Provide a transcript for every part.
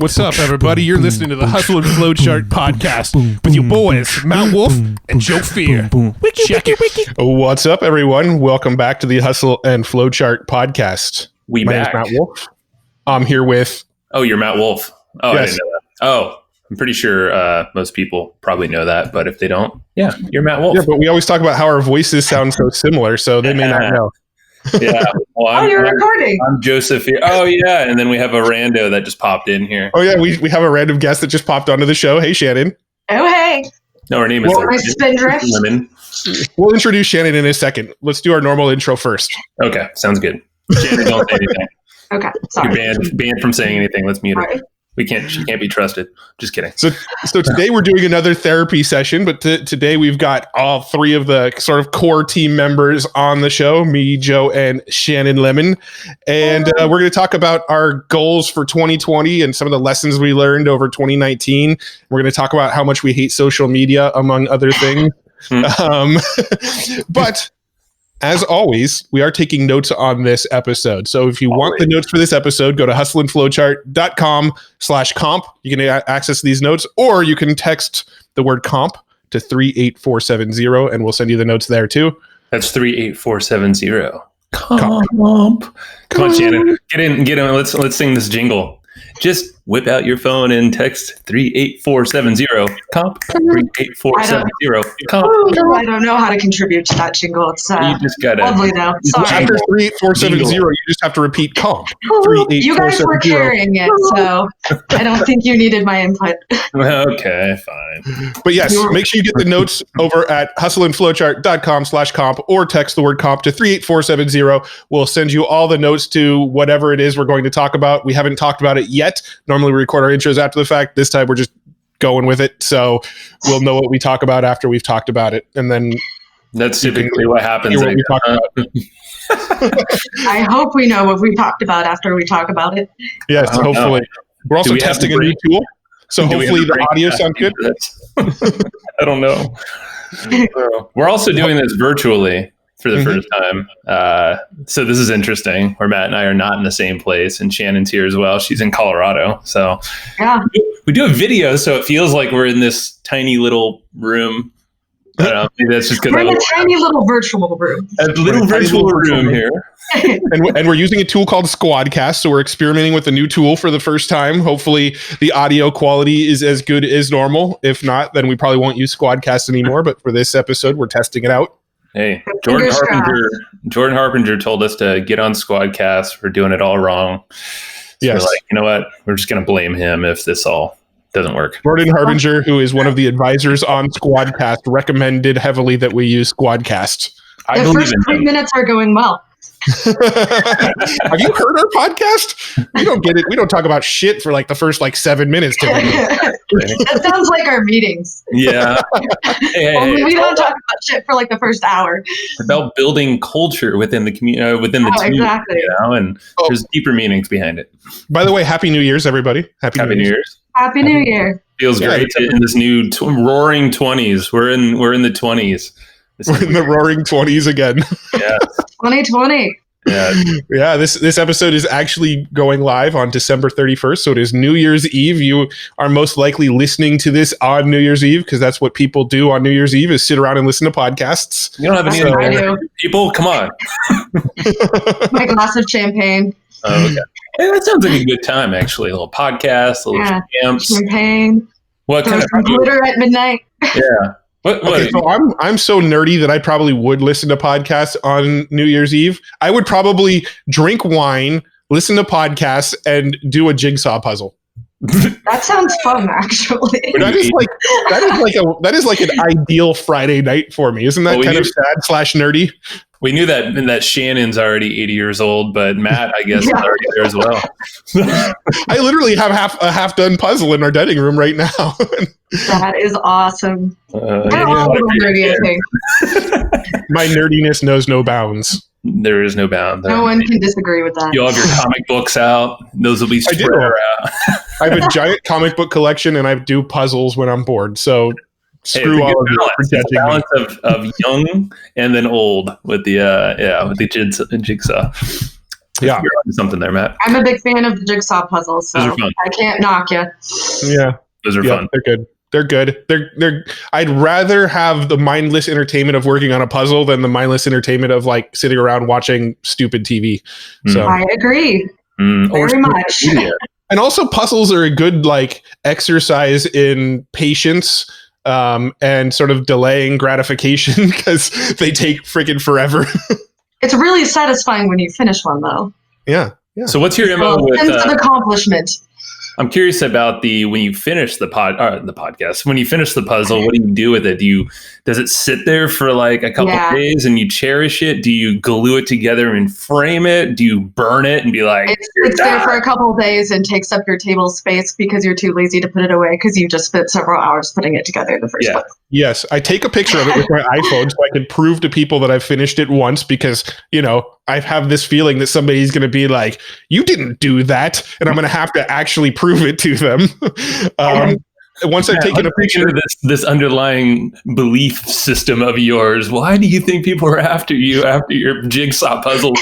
What's up, everybody? You're listening to the Hustle and Flowchart podcast with your boys, Matt Wolfe and Joe Fier. Check it. What's up, everyone? Welcome back to the Hustle and Flowchart podcast. My name is Matt Wolfe. I'm here with... Oh, you're Matt Wolfe. Oh, yes. I didn't know that. Oh, I'm pretty sure most people probably know that, but if they don't, yeah, you're Matt Wolfe. Yeah, but we always talk about how our voices sound so similar, so they may not know. Yeah. Well, you're recording. I'm Joseph here. Oh, yeah. And then we have a rando that just popped in here. Oh, yeah, we have a random guest that just popped onto the show. Hey, Shannon. Oh, hey. No, her name is Lemon. We'll introduce Shannon in a second. Let's do our normal intro first. Okay, sounds good. Shannon, don't say anything. Okay, sorry. You're banned from saying anything. Let's mute her. Sorry. She can't be trusted. Just kidding. So today we're doing another therapy session, but today we've got all three of the sort of core team members on the show, me, Joe, and Shannon Lemon. And we're going to talk about our goals for 2020 and some of the lessons we learned over 2019. We're going to talk about how much we hate social media, among other things. But as always, we are taking notes on this episode. So if you want the notes for this episode, go to hustleandflowchart.com/comp. You can access these notes, or you can text the word comp to 38470, and we'll send you the notes there too. That's 38470. Comp. Come on, Shannon. Get in. Let's sing this jingle. Just whip out your phone and text 38470 comp 38470 comp. I don't know how to contribute to that jingle. It's you just gotta lovely though. Sorry. After 38470, you just have to repeat comp. You guys were carrying it, so I don't think you needed my input. Okay, fine. But yes, make sure you get the notes over at hustleandflowchart.com/comp or text the word comp to 38470. We'll send you all the notes to whatever it is we're going to talk about. We haven't talked about it yet. Normally we record our intros after the fact. This time we're just going with it. So we'll know what we talk about after we've talked about it. And then that's typically what happens. What we talk about. I hope we know what we talked about after we talk about it. Yes, hopefully. We're also testing a new tool. So hopefully the audio sounds good. I don't know. We're also doing this virtually for the first time. So this is interesting, where Matt and I are not in the same place, and Shannon's here as well. She's in Colorado. So yeah, we do a video, so it feels like we're in this tiny little room. I don't know, maybe that's just because we're in a tiny little virtual room. A little virtual room here. and we're using a tool called Squadcast, so we're experimenting with a new tool for the first time. Hopefully the audio quality is as good as normal. If not, then we probably won't use Squadcast anymore. But for this episode, we're testing it out. Hey, Jordan Harbinger told us to get on Squadcast. We're doing it all wrong. So yes. We're like, you know what? We're just going to blame him if this all doesn't work. Jordan Harbinger, who is one of the advisors on Squadcast, recommended heavily that we use Squadcast. The first 3 minutes are going well. Have you heard our podcast? We don't get it. We don't talk about shit for like the first 7 minutes. That sounds like our meetings. Yeah. We don't talk about shit for the first hour. It's about building culture within the community, within the team. Exactly. And there's deeper meanings behind it. By the way, Happy New Year's, everybody. Happy New Year's. Happy New Year. Feels great in this new roaring 20s. We're in the 20s. We're in the roaring 20s again. Yeah. 2020. Yeah. This episode is actually going live on December 31st. So it is New Year's Eve. You are most likely listening to this on New Year's Eve, because that's what people do on New Year's Eve, is sit around and listen to podcasts. You don't have any people? Come on. My glass of champagne. Oh, okay. Hey, that sounds like a good time, actually. A little podcast, a little champs. Champagne. What kind of glitter at midnight? Yeah. Okay, so I'm so nerdy that I probably would listen to podcasts on New Year's Eve. I would probably drink wine, listen to podcasts, and do a jigsaw puzzle. That sounds fun, actually. That is like an ideal Friday night for me. Isn't that kind of sad / nerdy? We knew that Shannon's already 80 years old, but Matt, I guess, is already there as well. I literally have a half-done puzzle in our dining room right now. That is awesome. Nerdy, I think. My nerdiness knows no bounds. There is no bound. No one can disagree with that. You'll have your comic books out. Those will be spread around. I have a giant comic book collection, and I do puzzles when I'm bored. So screw all of it. It's a balance of young and then old with the jigsaw. Yeah. You're onto something there, Matt. I'm a big fan of the jigsaw puzzles, so Those are fun. I can't knock you. Yeah. Those are fun. They're good. They're good. They're. I'd rather have the mindless entertainment of working on a puzzle than the mindless entertainment of like sitting around watching stupid TV. So I agree very much. And also puzzles are a good like exercise in patience and sort of delaying gratification because they take freaking forever. It's really satisfying when you finish one, though. Yeah. So what's your MO with? Sense of accomplishment. I'm curious about when you finish the podcast. When you finish the puzzle, what do you do with it? Does it sit there for like a couple of days and you cherish it? Do you glue it together and frame it? Do you burn it and be like, it's there for a couple of days and takes up your table space because you're too lazy to put it away because you just spent several hours putting it together in the first place? Yes, I take a picture of it with my iPhone so I can prove to people that I've finished it once because, I have this feeling that somebody's going to be like, you didn't do that. And I'm going to have to actually prove it to them. Once I've taken a picture of this underlying belief system of yours, why do you think people are after you after your jigsaw puzzle?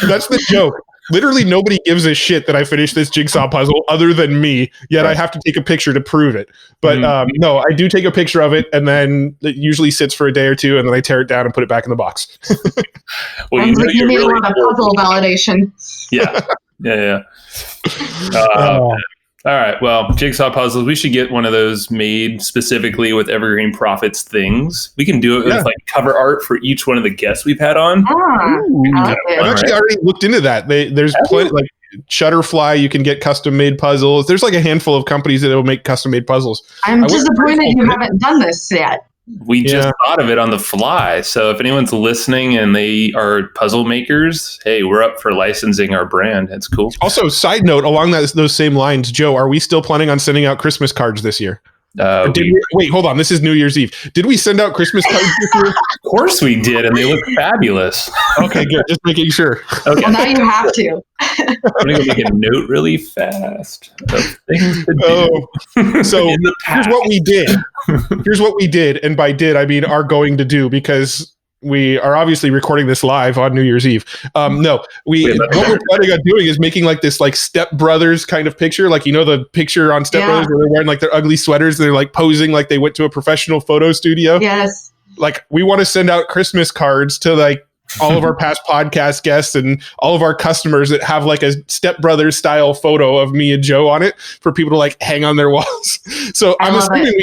That's the joke. Literally nobody gives a shit that I finished this jigsaw puzzle other than me, yet I have to take a picture to prove it. But no, I do take a picture of it, and then it usually sits for a day or two, and then I tear it down and put it back in the box. Well, you need a lot of puzzle validation. Yeah. All right. Well, jigsaw puzzles. We should get one of those made specifically with Evergreen Profits things. We can do it with like cover art for each one of the guests we've had on. I've actually already looked into that. There's plenty like Shutterfly. You can get custom made puzzles. There's like a handful of companies that will make custom made puzzles. I'm disappointed you haven't done this yet. We just thought of it on the fly. So if anyone's listening and they are puzzle makers, hey, we're up for licensing our brand. That's cool. Also, side note, along those same lines, Joe, are we still planning on sending out Christmas cards this year? Wait, hold on. This is New Year's Eve. Did we send out Christmas cards this year? Of course we did, and they look fabulous. Okay, good. Just making sure. Okay. Well, now you have to. I'm going to make a note really fast of things to do. So here's what we did. And by did, I mean are going to do, because we are obviously recording this live on New Year's Eve. What we're planning on doing is making like this like Step Brothers kind of picture. Like, the picture on Step Brothers where they're wearing like their ugly sweaters. And they're like posing like they went to a professional photo studio. Yes. Like we want to send out Christmas cards to like all of our past podcast guests and all of our customers that have like a Step Brothers style photo of me and Joe on it for people to like hang on their walls. So I'm assuming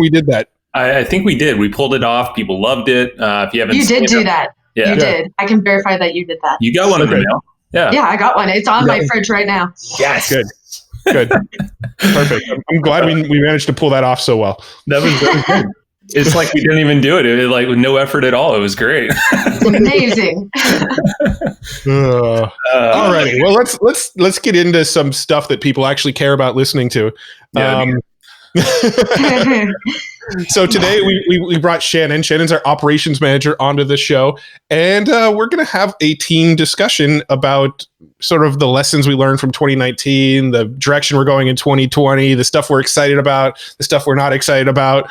we did that. I think we did. We pulled it off. People loved it. If you haven't, you did do that. Yeah. You did. I can verify that you did that. You got one of them now. Yeah. Yeah, I got one. It's on my fridge right now. Yes. Good. Perfect. I'm glad we managed to pull that off so well. That was very good. It's like we didn't even do it. It was like with no effort at all. It was great. It's amazing. All righty. Well, let's get into some stuff that people actually care about listening to. So today we brought Shannon. Shannon's our operations manager onto the show, and we're going to have a team discussion about sort of the lessons we learned from 2019, the direction we're going in 2020, the stuff we're excited about, the stuff we're not excited about.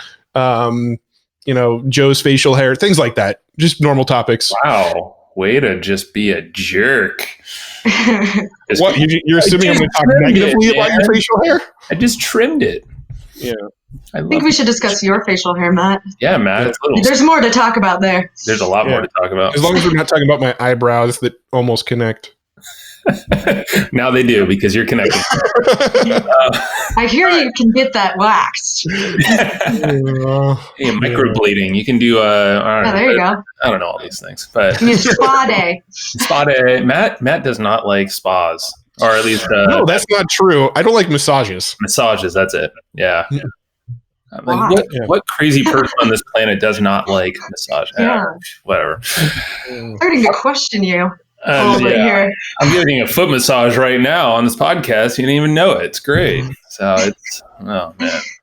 Joe's facial hair, things like that. Just normal topics. Wow. Way to just be a jerk. What? You're assuming I'm going to talk negatively about your facial hair? I just trimmed it. Yeah. I think we should discuss your facial hair, Matt. Yeah, Matt. There's more to talk about there. There's a lot more to talk about. As long as we're not talking about my eyebrows that almost connect. Now they do, because you're connected. I hear you can get that waxed. Microblading. You can do there you go. I don't know all these things, but spa day. Spa day. Matt does not like spas, or at least no, that's not true. I don't like massages. Massages. That's it. Yeah. Like, what crazy person on this planet does not like massage? Whatever. Starting to question you. Here. I'm getting a foot massage right now on this podcast. You didn't even know it. It's great. So it's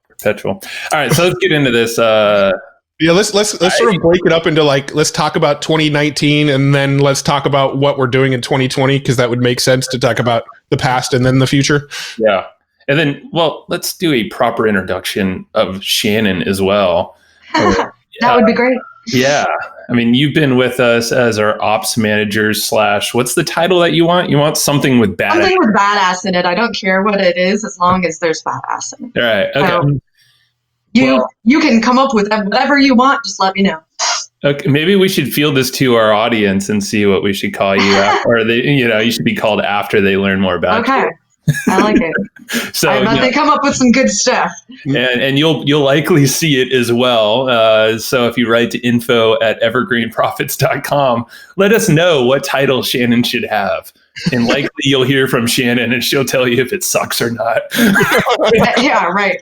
perpetual. All right, so let's get into this. Let's sort of break it up into like, let's talk about 2019 and then let's talk about what we're doing in 2020, because that would make sense to talk about the past and then the future. Yeah. And then, let's do a proper introduction of Shannon as well. That would be great. Yeah. I mean, you've been with us as our ops manager / what's the title that you want? You want something with badass. Something with badass in it. I don't care what it is as long as there's badass in it. All right. Okay. You can come up with whatever you want. Just let me know. Okay. Maybe we should field this to our audience and see what we should call you after, or you should be called after they learn more about you. Okay. I like it. So I bet they come up with some good stuff. And you'll likely see it as well. So if you write to info@evergreenprofits.com, let us know what title Shannon should have. And likely you'll hear from Shannon and she'll tell you if it sucks or not. Yeah, right.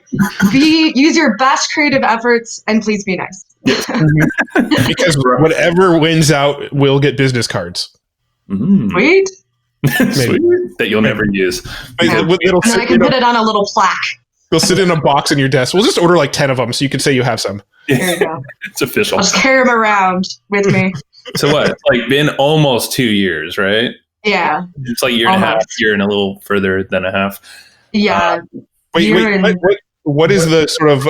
Use your best creative efforts and please be nice. Because whatever wins out will get business cards. Sweet. Sweet. That you'll never use. Yeah. And then I can put it on a little plaque. They'll sit in a box in your desk. We'll just order like 10 of them so you can say you have some. There you go. It's official. I'll just carry them around with me. So what? It's like been almost 2 years, right? Yeah. It's like a year and a half, year and a little further than a half. Yeah. Wait. What is the sort of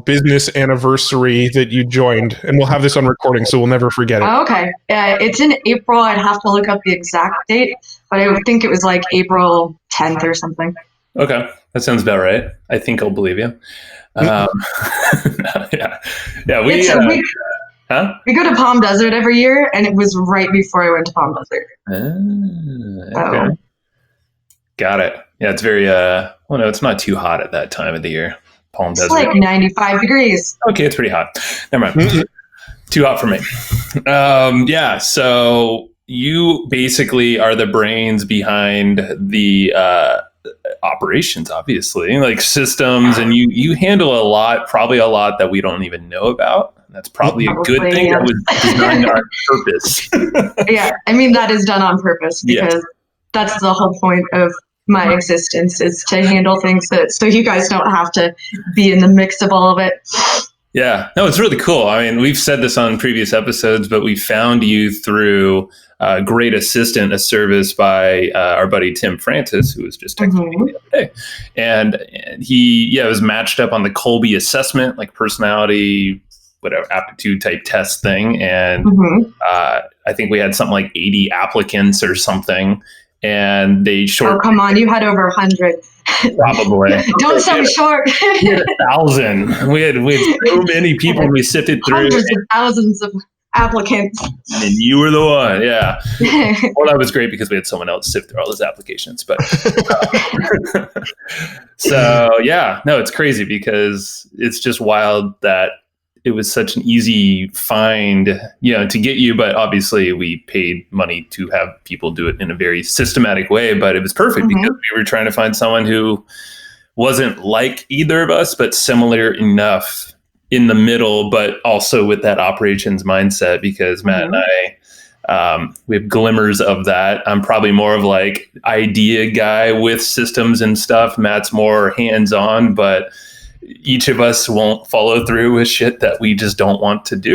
business anniversary that you joined? And we'll have this on recording, so we'll never forget it. Oh, okay. It's in April. I'd have to look up the exact date, but I would think it was like April 10th or something. Okay. That sounds about right. I think I'll believe you. Yeah. We go to Palm Desert every year, and it was right before I went to Palm Desert. Okay. Got it. Yeah, it's very, no, it's not too hot at that time of the year. Palm Desert. It's like 95 degrees. Okay, it's pretty hot. Never mind. Too hot for me. Yeah, so you basically are the brains behind the operations, obviously, like systems, and you handle a lot that we don't even know about. That's probably a good thing. Yeah. That was designed on purpose. Yeah, I mean, that is done on purpose because that's the whole point of my existence, is to handle things so you guys don't have to be in the mix of all of it. Yeah, no, it's really cool. I mean, we've said this on previous episodes, but we found you through Great Assistant, a service by our buddy Tim Francis, who was just texting me the other day. And he was matched up on the Colby assessment, like personality, whatever, aptitude type test thing. And I think we had something like 80 applicants or something. And they Oh, come on, you had over 100. Probably. Don't sound short. We had 1,000. We had so many people we sifted through. Hundreds of thousands of applicants. And you were the one, yeah. Well, that was great because we had someone else sift through all those applications. But so, yeah, no, it's crazy because it's just wild that it was such an easy find, to get you. But obviously we paid money to have people do it in a very systematic way. But it was perfect because we were trying to find someone who wasn't like either of us, but similar enough in the middle, but also with that operations mindset, because Matt and I, we have glimmers of that. I'm probably more of like idea guy with systems and stuff. Matt's more hands-on, but each of us won't follow through with shit that we just don't want to do.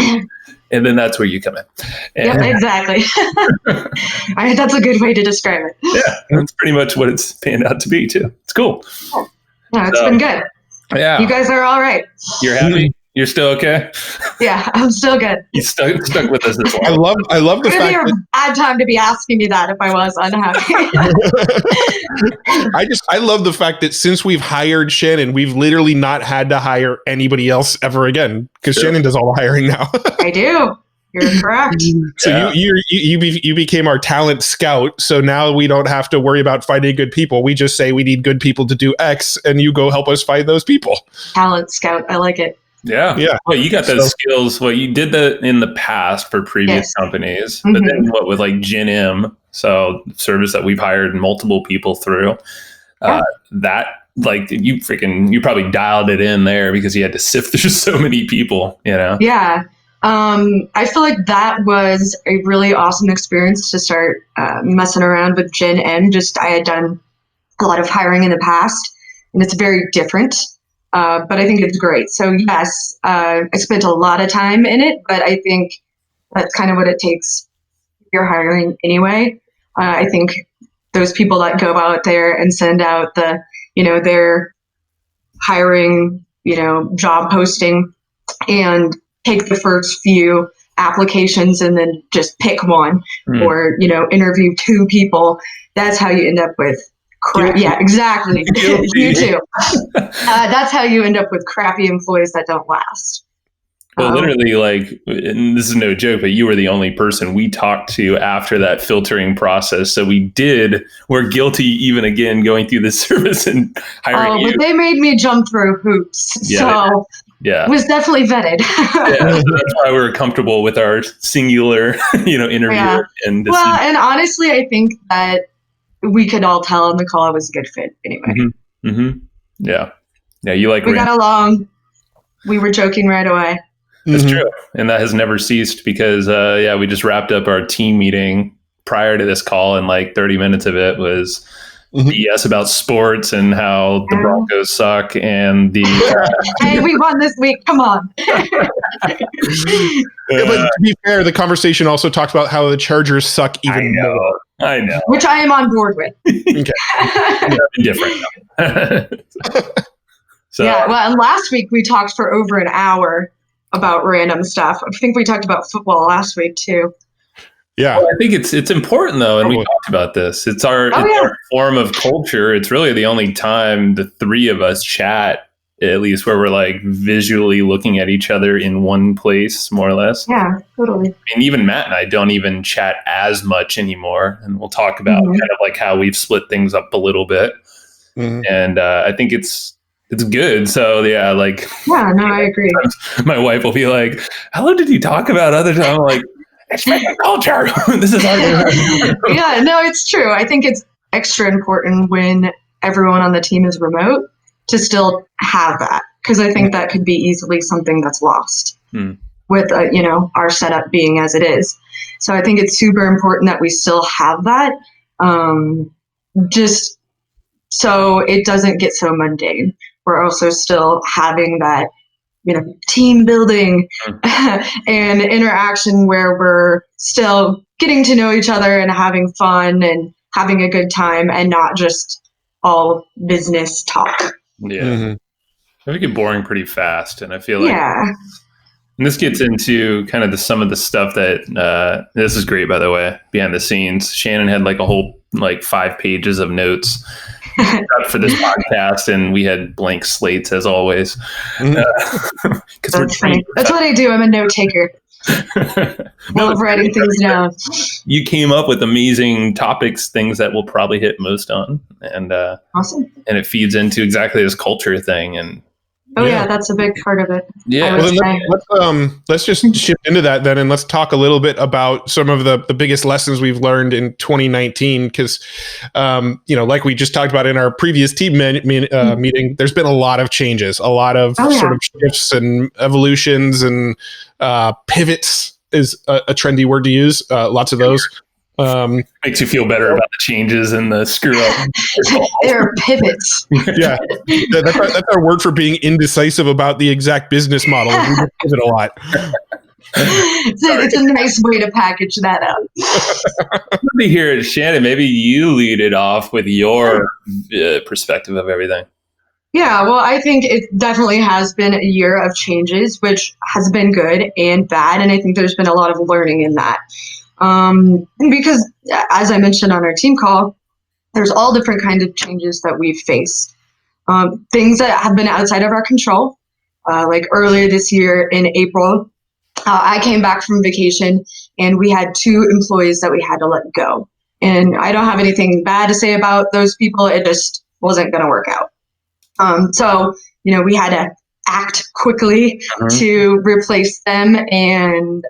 And then that's where you come in. Yep, exactly. That's a good way to describe it. Yeah, that's pretty much what it's panned out to be too. It's cool. Yeah, it's been good. Yeah. You guys are all right. You're happy? You're still okay? Yeah, I'm still good. You stuck with us this long. I love the fact that bad time to be asking me that if I was unhappy. I love the fact that since we've hired Shannon, we've literally not had to hire anybody else ever again because Shannon does all the hiring now. I do. You're correct. So you became our talent scout. So now we don't have to worry about finding good people. We just say we need good people to do X, and you go help us find those people. Talent scout. I like it. Yeah. Well, you got those skills. Well, you did that in the past for previous companies, but then what with like Gen M, so service that we've hired multiple people through, that like you probably dialed it in there because you had to sift through so many people, Yeah. I feel like that was a really awesome experience to start messing around with Gen M. I had done a lot of hiring in the past, and it's very different. But I think it's great. So yes, I spent a lot of time in it, but I think that's kind of what it takes if you're hiring anyway. I think those people that go out there and send out their hiring, job posting and take the first few applications and then just pick one or, interview two people. That's how you end up with crap. Yeah, exactly. You too. That's how you end up with crappy employees that don't last. Well, literally, and this is no joke, but you were the only person we talked to after that filtering process. So we're guilty even again going through the service and hiring you. But they made me jump through hoops. Yeah, so it was definitely vetted. Yeah, so that's why we're comfortable with our singular, interview. Yeah. And and honestly, I think that we could all tell on the call it was a good fit anyway. Mm-hmm. Mm-hmm. Yeah. Yeah, we got along. We were joking right away. That's true. And that has never ceased because, we just wrapped up our team meeting prior to this call, and 30 minutes of it was BS about sports and how the Broncos suck and the... Hey, we won this week. Come on. But to be fair, the conversation also talked about how the Chargers suck even more. I know. Which I am on board with. Okay. Different. So, and last week we talked for over an hour about random stuff. I think we talked about football last week too. Yeah. Well, I think it's important though, and we talked about this. It's our form of culture. It's really the only time the three of us chat, at least where we're visually looking at each other in one place, more or less. Yeah, totally. And even Matt and I don't even chat as much anymore. And we'll talk about kind of how we've split things up a little bit. And I think it's good. So I agree. My wife will be like, how long did you talk about other times? I'm like, it's my culture. This is our Yeah, no, it's true. I think it's extra important when everyone on the team is remote to still have that, because I think that could be easily something that's lost with our setup being as it is. So I think it's super important that we still have that, just so it doesn't get so mundane. We're also still having that, team building and interaction where we're still getting to know each other and having fun and having a good time and not just all business talk. Yeah. I think it boring pretty fast. And I feel like and this gets into kind of some of the stuff that this is great, by the way, behind the scenes. Shannon had a whole 5 pages of notes for this podcast, and we had blank slates as always. That's funny. That's what I do. I'm a note taker. Love writing things down. You came up with amazing topics, things that we'll probably hit most on, and awesome. And it feeds into exactly this culture thing. And that's a big part of it. Yeah. Let's just shift into that then, and let's talk a little bit about some of the biggest lessons we've learned in 2019. Because, like we just talked about in our previous team meeting, there's been a lot of changes, a lot of sort of shifts and evolutions, and pivots is a trendy word to use. Lots of those. Makes you feel better about the changes and the screw up. There are pivots. Yeah, that's our word for being indecisive about the exact business model. We just pivot a lot. It's a nice way to package that up. Let me hear it, Shannon. Maybe you lead it off with your perspective of everything. Yeah, well, I think it definitely has been a year of changes, which has been good and bad, and I think there's been a lot of learning in that. Because as I mentioned on our team call, there's all different kinds of changes that we've faced. Things that have been outside of our control. Like earlier this year in April, I came back from vacation and we had 2 employees that we had to let go. And I don't have anything bad to say about those people. It just wasn't going to work out. So, we had to act quickly to replace them and,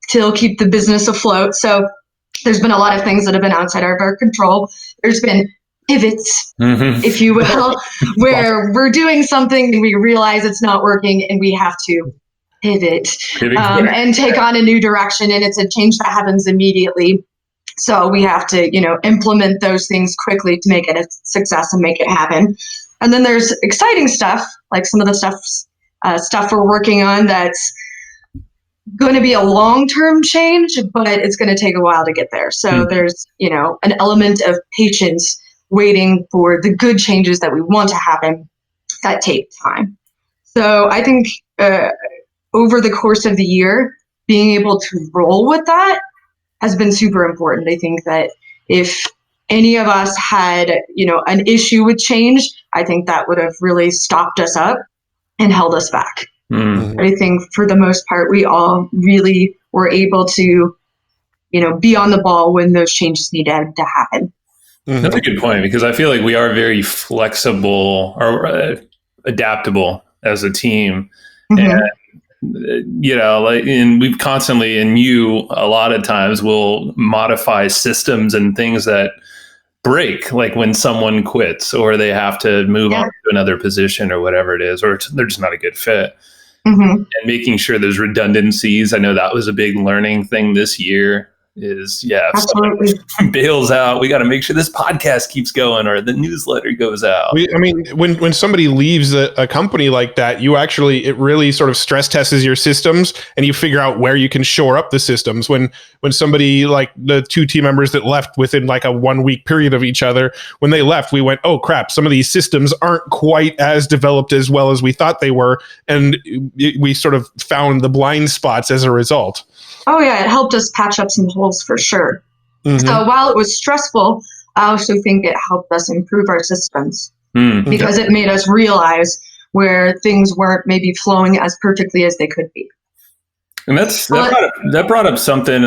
still keep the business afloat. So there's been a lot of things that have been outside of our control. There's been pivots, if you will, where we're doing something and we realize it's not working and we have to pivot and take on a new direction. And it's a change that happens immediately. So we have to, implement those things quickly to make it a success and make it happen. And then there's exciting stuff, like some of the stuff we're working on that's going to be a long-term change, but it's going to take a while to get there. So there's, an element of patience waiting for the good changes that we want to happen that take time. So I think over the course of the year, being able to roll with that has been super important. I think that if any of us had, an issue with change, I think that would have really stopped us up and held us back. Mm. But I think for the most part, we all really were able to, be on the ball when those changes needed to happen. That's a good point, because I feel like we are very flexible or adaptable as a team. Mm-hmm. And, and we've constantly, and you a lot of times will modify systems and things that break, like when someone quits or they have to move on to another position or whatever it is, or they're just not a good fit. Mm-hmm. And making sure there's redundancies. I know that was a big learning thing this year. If Absolutely. someone bails out, we got to make sure this podcast keeps going or the newsletter goes out. When somebody leaves a company like that, it really sort of stress tests your systems, and you figure out where you can shore up the systems. When somebody, like the two team members that left within like a 1 week period of each other, when they left, we went, oh crap, some of these systems aren't quite as developed as well as we thought they were, and we sort of found the blind spots as a result. Oh yeah, it helped us patch up some holes for sure. Mm-hmm. So while it was stressful, I also think it helped us improve our systems because it made us realize where things weren't maybe flowing as perfectly as they could be. And that brought up something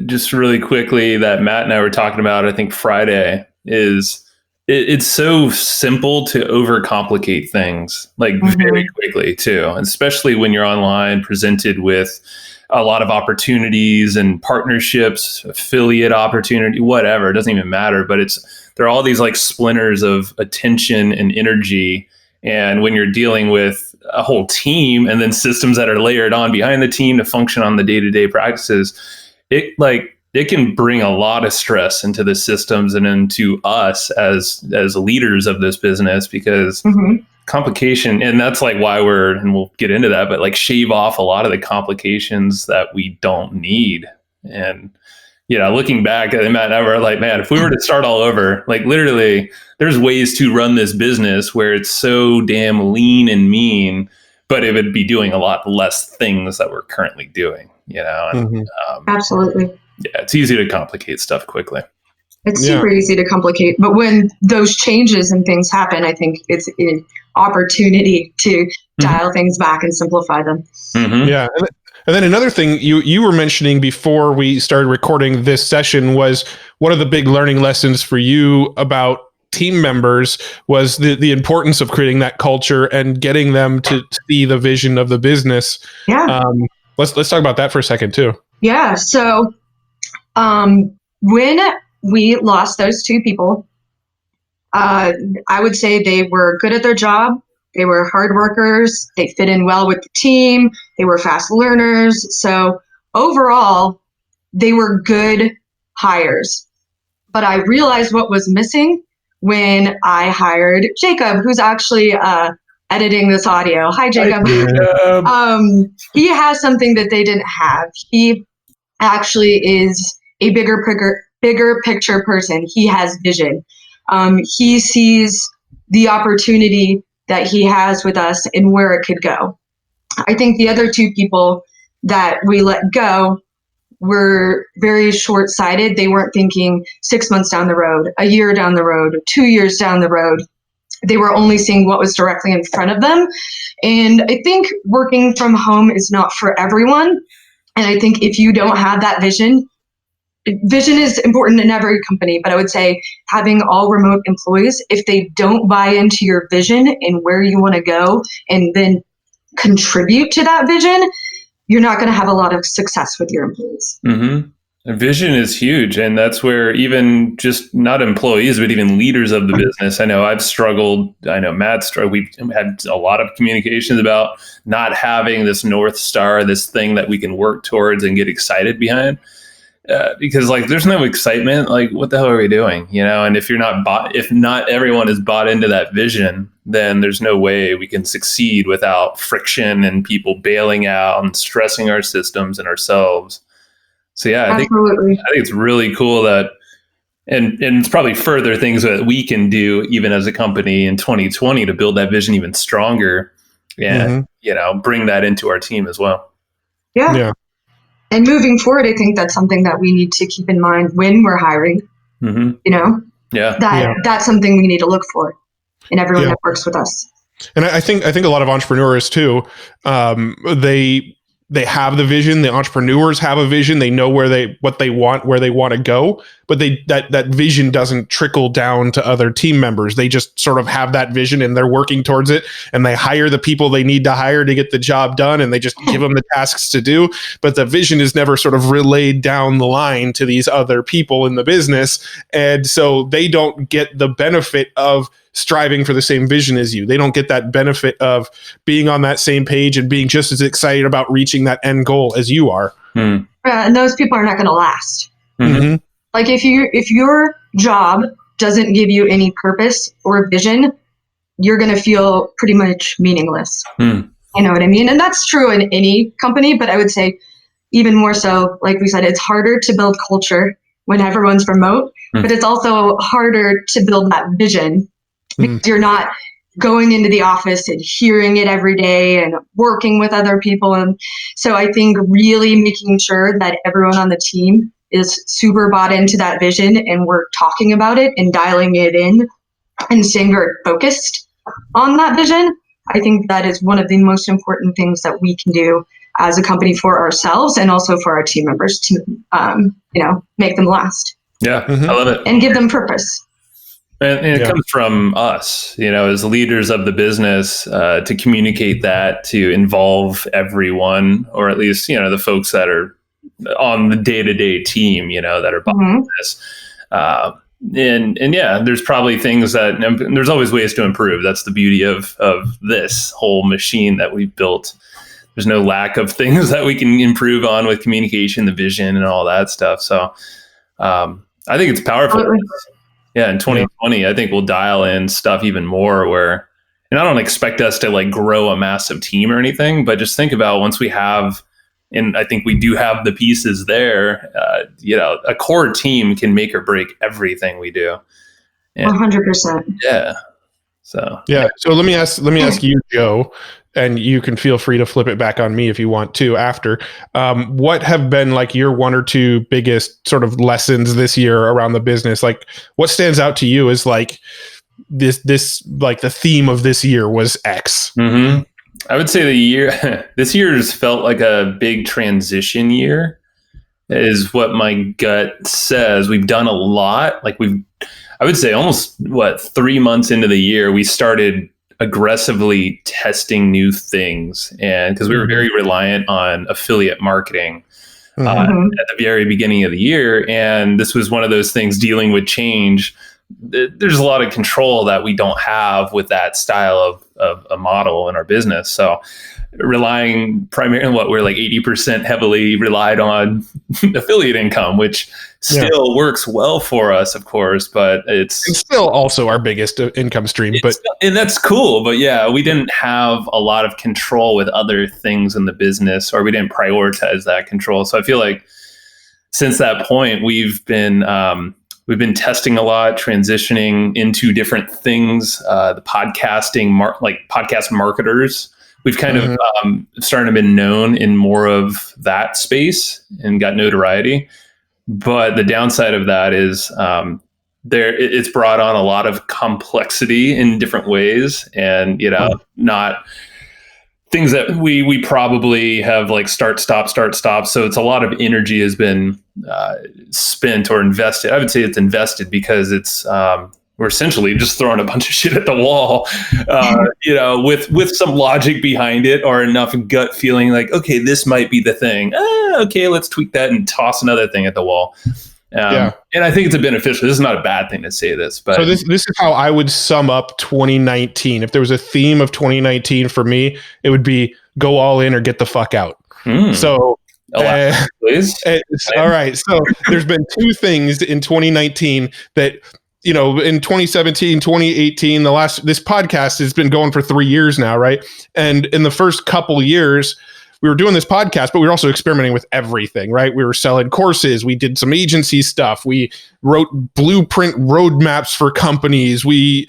just really quickly that Matt and I were talking about, I think Friday, is it's so simple to overcomplicate things like very quickly too, especially when you're online presented with a lot of opportunities and partnerships, affiliate opportunity, whatever, it doesn't even matter. But there are all these like splinters of attention and energy. And when you're dealing with a whole team and then systems that are layered on behind the team to function on the day-to-day practices, it can bring a lot of stress into the systems and into us as leaders of this business, because complication, and that's like why and we'll get into that, but like shave off a lot of the complications that we don't need. And looking back, Matt and I were like, man, if we were to start all over, like literally there's ways to run this business where it's so damn lean and mean, but it would be doing a lot less things that we're currently doing, and, Absolutely. Yeah, it's easy to complicate stuff quickly. It's super easy to complicate, but when those changes and things happen, I think it's an opportunity to dial things back and simplify them. Yeah. And then another thing you were mentioning before we started recording this session was one of the big learning lessons for you about team members was the importance of creating that culture and getting them to see the vision of the business. Yeah. Let's talk about that for a second too. Yeah. So when we lost those two people, I would say they were good at their job. They were hard workers. They fit in well with the team. They were fast learners. So overall, they were good hires. But I realized what was missing when I hired Jacob, who's actually editing this audio. Hi, Jacob. He has something that they didn't have. He actually is a bigger picture person. He has vision. He sees the opportunity that he has with us and where it could go. I think the other two people that we let go were very short-sighted. They weren't thinking 6 months down the road, a year down the road, 2 years down the road. They were only seeing what was directly in front of them. And I think working from home is not for everyone. And I think if you don't have that vision is important in every company, but I would say having all remote employees, if they don't buy into your vision and where you want to go and then contribute to that vision, you're not going to have a lot of success with your employees. Vision is huge. And that's where even just not employees, but even leaders of the business. I know I've struggled. I know Matt's struggled. We've had a lot of communications about not having this North Star, this thing that we can work towards and get excited behind. Because like there's no excitement, like what the hell are we doing, and if not everyone is bought into that vision, then there's no way we can succeed without friction and people bailing out and stressing our systems and ourselves. So yeah, I think it's really cool that and it's probably further things that we can do even as a company in 2020 to build that vision even stronger, and, bring that into our team as well. Yeah. And moving forward, I think that's something that we need to keep in mind when we're hiring, that's something we need to look for in everyone that works with us. And I think a lot of entrepreneurs too, they have the vision. The entrepreneurs have a vision. They know where they want to go, but that vision doesn't trickle down to other team members. They just sort of have that vision and they're working towards it, and they hire the people they need to hire to get the job done, and they just give them the tasks to do. But the vision is never sort of relayed down the line to these other people in the business. And so they don't get the benefit of striving for the same vision as you. They don't get that benefit of being on that same page and being just as excited about reaching that end goal as you are. And those people are not going to last. Mm-hmm. Like if your job doesn't give you any purpose or vision, you're going to feel pretty much meaningless. You know what I mean? And that's true in any company, but I would say even more so, like we said, it's harder to build culture when everyone's remote, but it's also harder to build that vision because you're not going into the office and hearing it every day and working with other people. And so I think really making sure that everyone on the team is super bought into that vision and we're talking about it and dialing it in and staying very focused on that vision. I think that is one of the most important things that we can do as a company for ourselves and also for our team members to, make them last. Yeah, I love it. And give them purpose. And it comes from us, as leaders of the business, to communicate that, to involve everyone, or at least, the folks that are on the day-to-day team, that are behind this. There's probably things that, there's always ways to improve. That's the beauty of this whole machine that we've built. There's no lack of things that we can improve on with communication, the vision, and all that stuff. So I think it's powerful. Yeah, in 2020, I think we'll dial in stuff even more where, and I don't expect us to like grow a massive team or anything, but just think about once we have, and I think we do have the pieces there, a core team can make or break everything we do. And, 100%. Yeah. So let me ask you, Joe, and you can feel free to flip it back on me if you want to after. What have been like your one or two biggest sort of lessons this year around the business? Like what stands out to you as like this like the theme of this year was X? Mm-hmm. I would say this year has felt like a big transition year is what my gut says. We've done a lot. I would say almost 3 months into the year, we started aggressively testing new things, and because we were very reliant on affiliate marketing at the very beginning of the year, and this was one of those things dealing with change. There's a lot of control that we don't have with that style of a model in our business. So relying primarily on we're like 80% heavily relied on affiliate income, which still works well for us, of course, but it's still also our biggest income stream. And that's cool. But we didn't have a lot of control with other things in the business, or we didn't prioritize that control. So I feel like since that point, we've been testing a lot, transitioning into different things. The podcasting, podcast marketers, we've kind of started to be known in more of that space and got notoriety. But the downside of that is it's brought on a lot of complexity in different ways, and not things that we probably have like start, stop. So it's a lot of energy has been spent or invested. I would say it's invested because it's we're essentially just throwing a bunch of shit at the wall, with some logic behind it or enough gut feeling like, okay, this might be the thing. Okay, let's tweak that and toss another thing at the wall. And I think it's a beneficial. This is not a bad thing to say this, but so this is how I would sum up 2019. If there was a theme of 2019 for me, it would be go all in or get the fuck out. So please. All right. So there's been two things in 2019 that, in 2017, 2018, this podcast has been going for 3 years now, right? And in the first couple years, we were doing this podcast, but we were also experimenting with everything, right? We were selling courses. We did some agency stuff. We wrote blueprint roadmaps for companies. We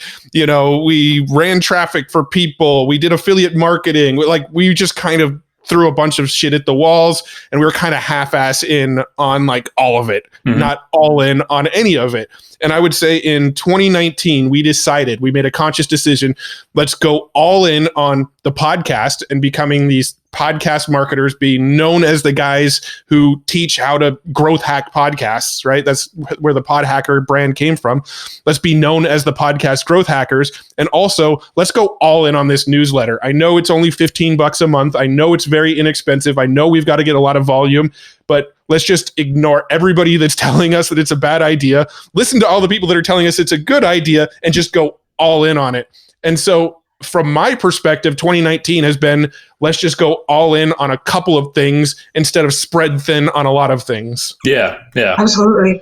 ran traffic for people. We did affiliate marketing. We just kind of threw a bunch of shit at the walls, and we were kind of half-ass in on like all of it, not all in on any of it. And I would say in 2019, we made a conscious decision, let's go all in on the podcast and becoming these podcast marketers, being known as the guys who teach how to growth hack podcasts, right? That's where the Pod Hacker brand came from. Let's be known as the podcast growth hackers. And also, let's go all in on this newsletter. I know it's only $15 a month. I know it's very inexpensive. I know we've got to get a lot of volume, but let's just ignore everybody that's telling us that it's a bad idea. Listen to all the people that are telling us it's a good idea and just go all in on it. And so from my perspective, 2019 has been, let's just go all in on a couple of things instead of spread thin on a lot of things. Yeah. Absolutely.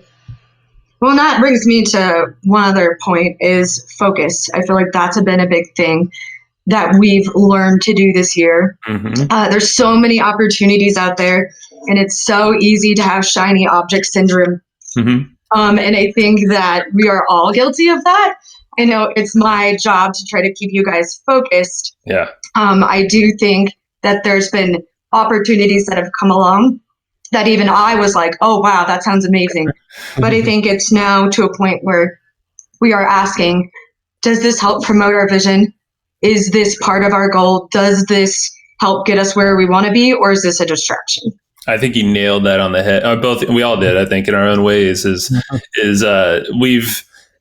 Well, and that brings me to one other point is focus. I feel like that's been a big thing that we've learned to do this year. There's so many opportunities out there, and it's so easy to have shiny object syndrome. And I think that we are all guilty of that. I know it's my job to try to keep you guys focused. Yeah. I do think that there's been opportunities that have come along that even I was like, oh, wow, that sounds amazing. But I think it's now to a point where we are asking, does this help promote our vision? Is this part of our goal? Does this help get us where we want to be? Or is this a distraction? I think you nailed that on the head. We all did, I think, in our own ways.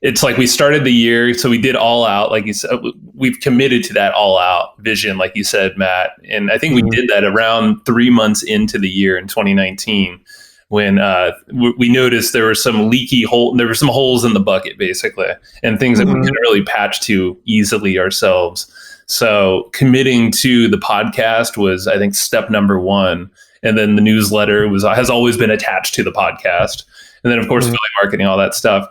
It's like we started the year, so we did all out, like you said. We've committed to that all out vision, like you said, Matt. And I think we did that around 3 months into the year in 2019, when we noticed there were some there were some holes in the bucket, basically, and things that we couldn't really patch to easily ourselves. So committing to the podcast was, I think, step number one. And then the newsletter has always been attached to the podcast. And then, of course, affiliate marketing, all that stuff.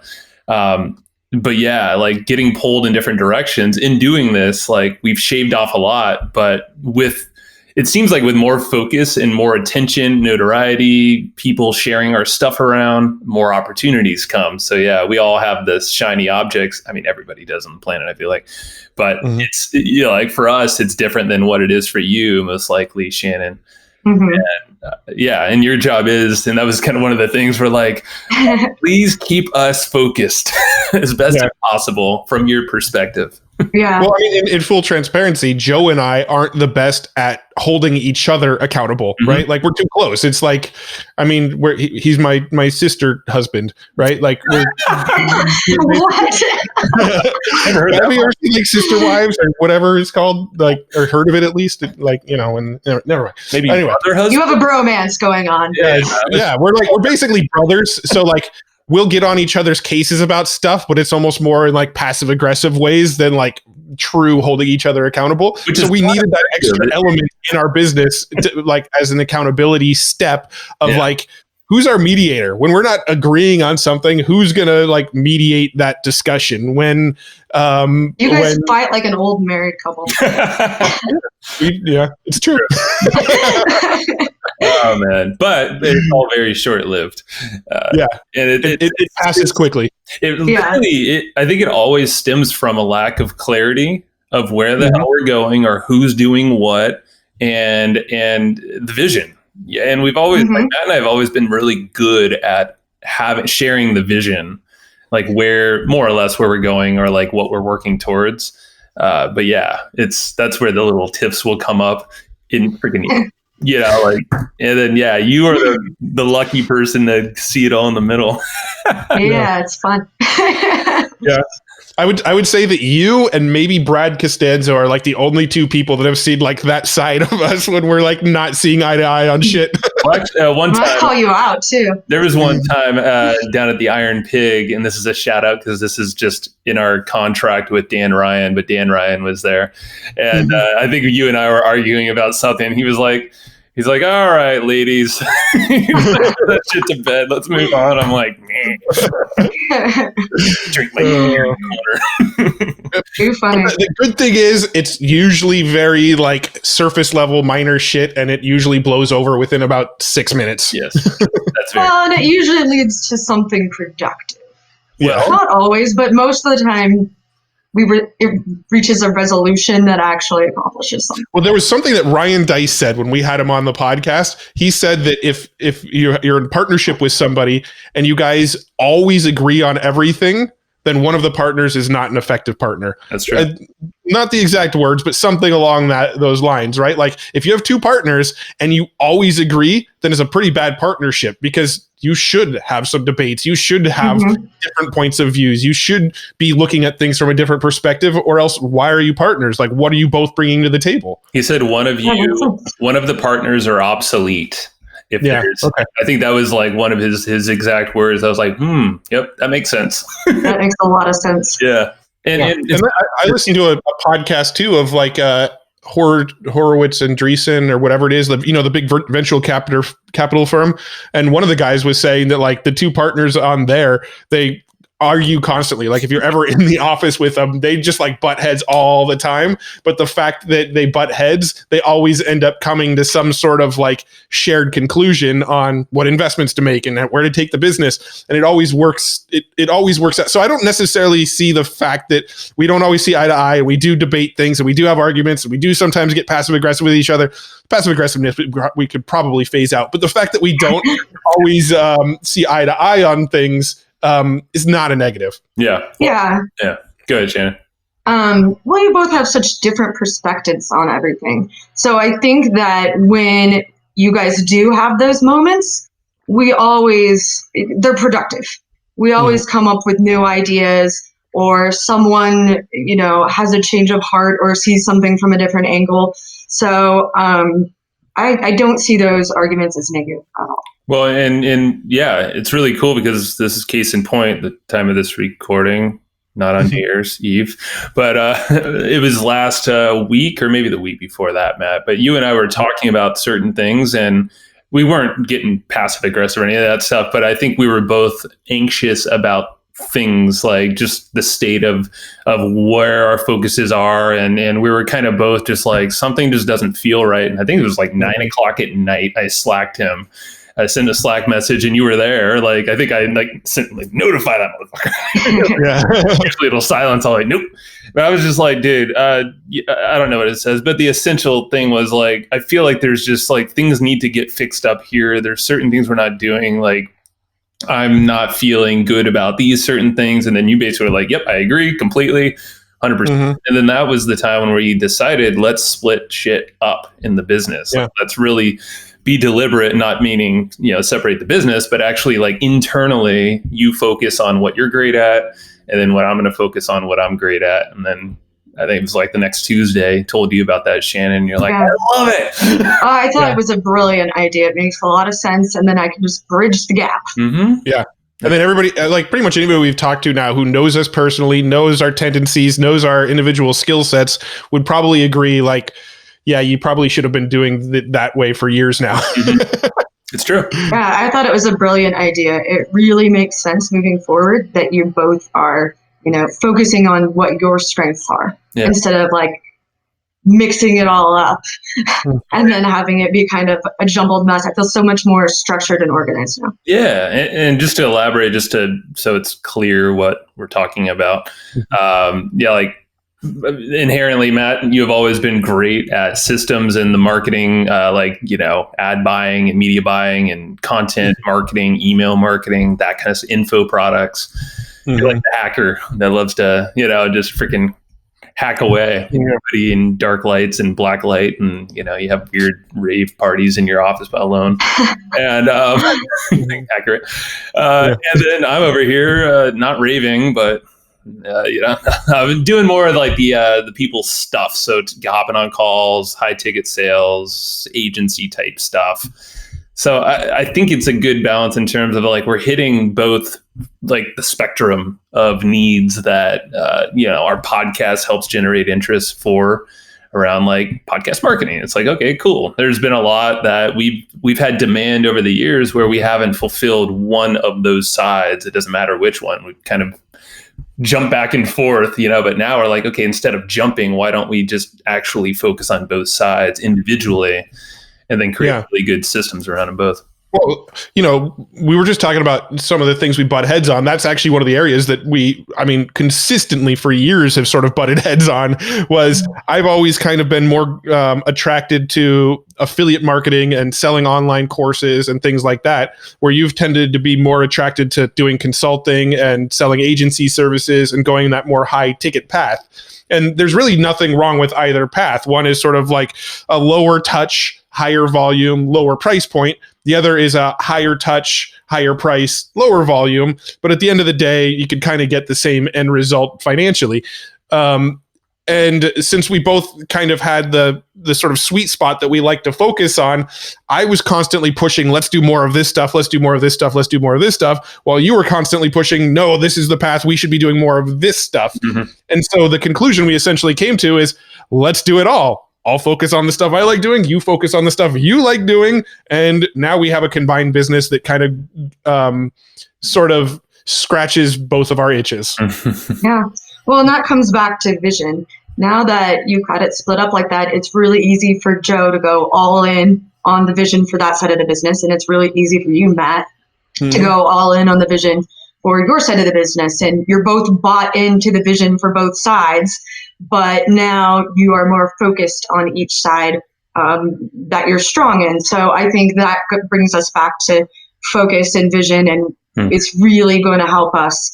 But yeah, like getting pulled in different directions in doing this, like we've shaved off a lot, but it seems like with more focus and more attention, notoriety, people sharing our stuff around, more opportunities come. So yeah, we all have this shiny objects. I mean, everybody does on the planet, I feel like, but it's, like for us, it's different than what it is for you, most likely, Shannon. And your job is, and that was kind of one of the things where like, please keep us focused as best as possible from your perspective. Well, I mean, in full transparency, Joe and I aren't the best at holding each other accountable, right? Like we're too close. It's like, I mean, he's my sister husband, right? Like, what? Have you ever seen like Sister Wives or whatever it's called? Like, or heard of it at least? Like, and never mind. Maybe anyway, you have a bromance going on. Yeah, we're basically brothers. So like, we'll get on each other's cases about stuff, but it's almost more in like passive aggressive ways than like true holding each other accountable. So we needed that extra element in our business to, like as an accountability step of like, who's our mediator? When we're not agreeing on something, who's going to like mediate that discussion? When you guys fight like an old married couple. Yeah, it's true. Oh man, but it's all very short-lived. And it passes quickly. I think it always stems from a lack of clarity of where the hell we're going or who's doing what, and the vision. Yeah, and we've always, like Matt and I have always been really good at sharing the vision, like where more or less where we're going or like what we're working towards. But yeah, that's where the little tips will come up in freaking. And then you are the lucky person to see it all in the middle. It's fun. I would say that you and maybe Brad Costanzo are like the only two people that have seen like that side of us when we're like not seeing eye to eye on shit. One time, I'll call you out too. There was one time down at the Iron Pig, and this is a shout out because this is just in our contract with Dan Ryan, but Dan Ryan was there, and I think you and I were arguing about something. He's like, all right, ladies, that shit to bed. Let's move on. I'm like, drink my water. Too funny. The good thing is it's usually very like surface level minor shit, and it usually blows over within about 6 minutes. Yes, that's very. Well, and it usually leads to something productive. Yeah. Not always, but most of the time, it reaches a resolution that actually accomplishes something. Well, there was something that Ryan Dice said when we had him on the podcast. He said that if you're in partnership with somebody and you guys always agree on everything, then one of the partners is not an effective partner. That's true. Not the exact words, but something along those lines, right? Like if you have two partners and you always agree, then it's a pretty bad partnership because you should have some debates. You should have different points of views. You should be looking at things from a different perspective, or else why are you partners? Like, what are you both bringing to the table? He said one of the partners are obsolete. If there's, okay. I think that was like one of his exact words. I was like, yep, that makes sense. That makes a lot of sense. Yeah. And I listened to a podcast too of like Horowitz and Dreesen or whatever it is, the big venture capital firm. And one of the guys was saying that like the two partners on there, they argue constantly. Like if you're ever in the office with them, they just like butt heads all the time. But the fact that they butt heads, they always end up coming to some sort of like shared conclusion on what investments to make and where to take the business. And it always works. It always works out. So I don't necessarily see the fact that we don't always see eye to eye. We do debate things and we do have arguments and we do sometimes get passive aggressive with each other. Passive aggressiveness we could probably phase out. But the fact that we don't always see eye to eye on things is not a negative. Yeah. Go ahead, Shannon. Well, you both have such different perspectives on everything. So I think that when you guys do have those moments, they're productive. We always come up with new ideas, or someone, has a change of heart or sees something from a different angle. So I don't see those arguments as negative at all. Well, and yeah, it's really cool because this is case in point, the time of this recording, not on New Year's Eve, but it was last week or maybe the week before that, Matt. But you and I were talking about certain things and we weren't getting passive aggressive or any of that stuff, but I think we were both anxious about things like just the state of where our focuses are. And we were kind of both just like, something just doesn't feel right. And I think it was like 9:00 at night. I slacked him. I sent a Slack message and you were there. Like, I think I sent notify that motherfucker. Usually it'll silence. I'm like, nope. But I was just like, dude, I don't know what it says, but the essential thing was like, I feel like there's just like things need to get fixed up here. There's certain things we're not doing. Like, I'm not feeling good about these certain things. And then you basically were like, yep, I agree completely. 100%. And then that was the time when we decided, let's split shit up in the business. Yeah. Like, let's really be deliberate, not meaning, separate the business, but actually like internally you focus on what you're great at. And then what I'm going to focus on what I'm great at. And then I think it was like the next Tuesday told you about that, Shannon. You're like, I love it. I thought it was a brilliant idea. It makes a lot of sense. And then I can just bridge the gap. Yeah. And then everybody, like pretty much anybody we've talked to now who knows us personally, knows our tendencies, knows our individual skill sets, would probably agree, like, yeah, you probably should have been doing that way for years now. It's true. Yeah, I thought it was a brilliant idea. It really makes sense moving forward that you both are, focusing on what your strengths are instead of like mixing it all up and then having it be kind of a jumbled mess. I feel so much more structured and organized now. Yeah. And just to elaborate, so it's clear what we're talking about. Like inherently, Matt, you have always been great at systems and the marketing, ad buying and media buying and content marketing, email marketing, that kind of info products. You're like the hacker that loves to, just freaking hack away everybody in dark lights and black light. And, you have weird rave parties in your office alone. And accurate. And then I'm over here, not raving, but I've been doing more of like the people stuff. So hopping on calls, high ticket sales, agency type stuff. So I think it's a good balance in terms of like we're hitting both like the spectrum of needs that our podcast helps generate interest for around like podcast marketing. It's like, okay, cool. There's been a lot that we've had demand over the years where we haven't fulfilled one of those sides. It doesn't matter which one. We've kind of jump back and forth, but now we're like, okay, instead of jumping, why don't we just actually focus on both sides individually and then create really good systems around them both? Well, we were just talking about some of the things we butt heads on. That's actually one of the areas that consistently for years have sort of butted heads on. Was I've always kind of been more attracted to affiliate marketing and selling online courses and things like that, where you've tended to be more attracted to doing consulting and selling agency services and going that more high ticket path. And there's really nothing wrong with either path. One is sort of like a lower touch, higher volume, lower price point. The other is a higher touch, higher price, lower volume. But at the end of the day, you could kind of get the same end result financially. And since we both kind of had the sort of sweet spot that we like to focus on, I was constantly pushing, let's do more of this stuff, let's do more of this stuff, let's do more of this stuff, while you were constantly pushing, no, this is the path, we should be doing more of this stuff. Mm-hmm. And so the conclusion we essentially came to is, let's do it all. I'll focus on the stuff I like doing, you focus on the stuff you like doing, and now we have a combined business that kind of sort of scratches both of our itches. Yeah. Well, and that comes back to vision. Now that you've got it split up like that, it's really easy for Joe to go all in on the vision for that side of the business. And it's really easy for you, Matt, to go all in on the vision for your side of the business. And you're both bought into the vision for both sides, but now you are more focused on each side that you're strong in. So I think that brings us back to focus and vision, and it's really going to help us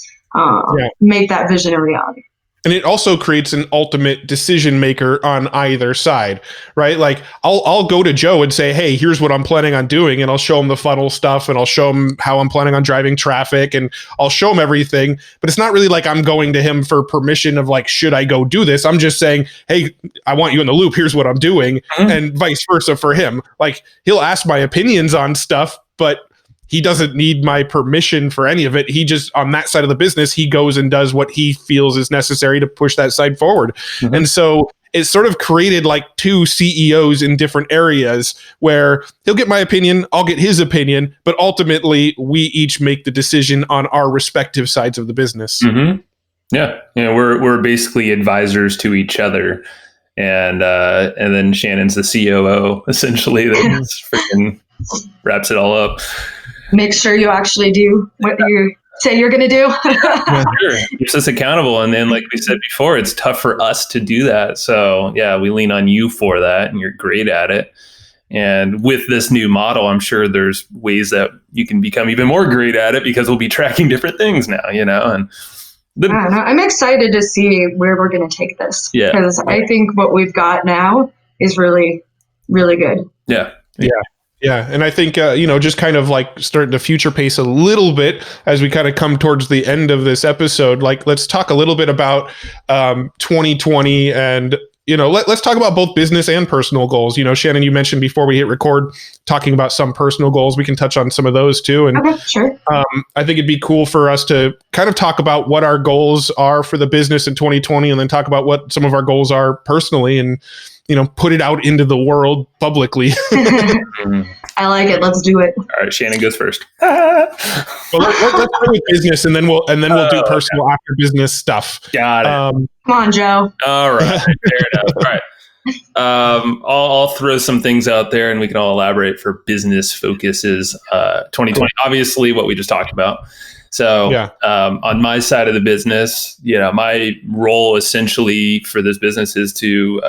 make that vision a reality. And it also creates an ultimate decision maker on either side, right? Like I'll go to Joe and say, hey, here's what I'm planning on doing. And I'll show him the funnel stuff, and I'll show him how I'm planning on driving traffic, and I'll show him everything. But it's not really like I'm going to him for permission of like, should I go do this? I'm just saying, hey, I want you in the loop. Here's what I'm doing. And vice versa for him. Like he'll ask my opinions on stuff, but he doesn't need my permission for any of it. He just, on that side of the business, he goes and does what he feels is necessary to push that side forward. And so it sort of created like two CEOs in different areas where he'll get my opinion, I'll get his opinion, but ultimately we each make the decision on our respective sides of the business. Yeah. We're basically advisors to each other. And then Shannon's the COO, essentially, that freaking wraps it all up. Make sure you actually do what you say you're going to do. Sure. Keeps us accountable. And then, like we said before, it's tough for us to do that. So, yeah, we lean on you for that, and you're great at it. And with this new model, I'm sure there's ways that you can become even more great at it, because we'll be tracking different things now, And I'm excited to see where we're going to take this. Yeah. Because I think what we've got now is really, really good. Yeah. Yeah. And I think, just kind of like starting to future pace a little bit as we kind of come towards the end of this episode, like let's talk a little bit about 2020 and, let's talk about both business and personal goals. Shannon, you mentioned before we hit record talking about some personal goals. We can touch on some of those too. And okay, sure. I think it'd be cool for us to kind of talk about what our goals are for the business in 2020, and then talk about what some of our goals are personally, and put it out into the world publicly. I like it. Let's do it. All right, Shannon goes first. Well, let's start with business, and then we'll do personal after business stuff. Got it. Come on, Joe. All right, fair enough. All right. I'll throw some things out there, and we can all elaborate for business focuses. 2020, obviously, what we just talked about. So on my side of the business, my role essentially for this business is to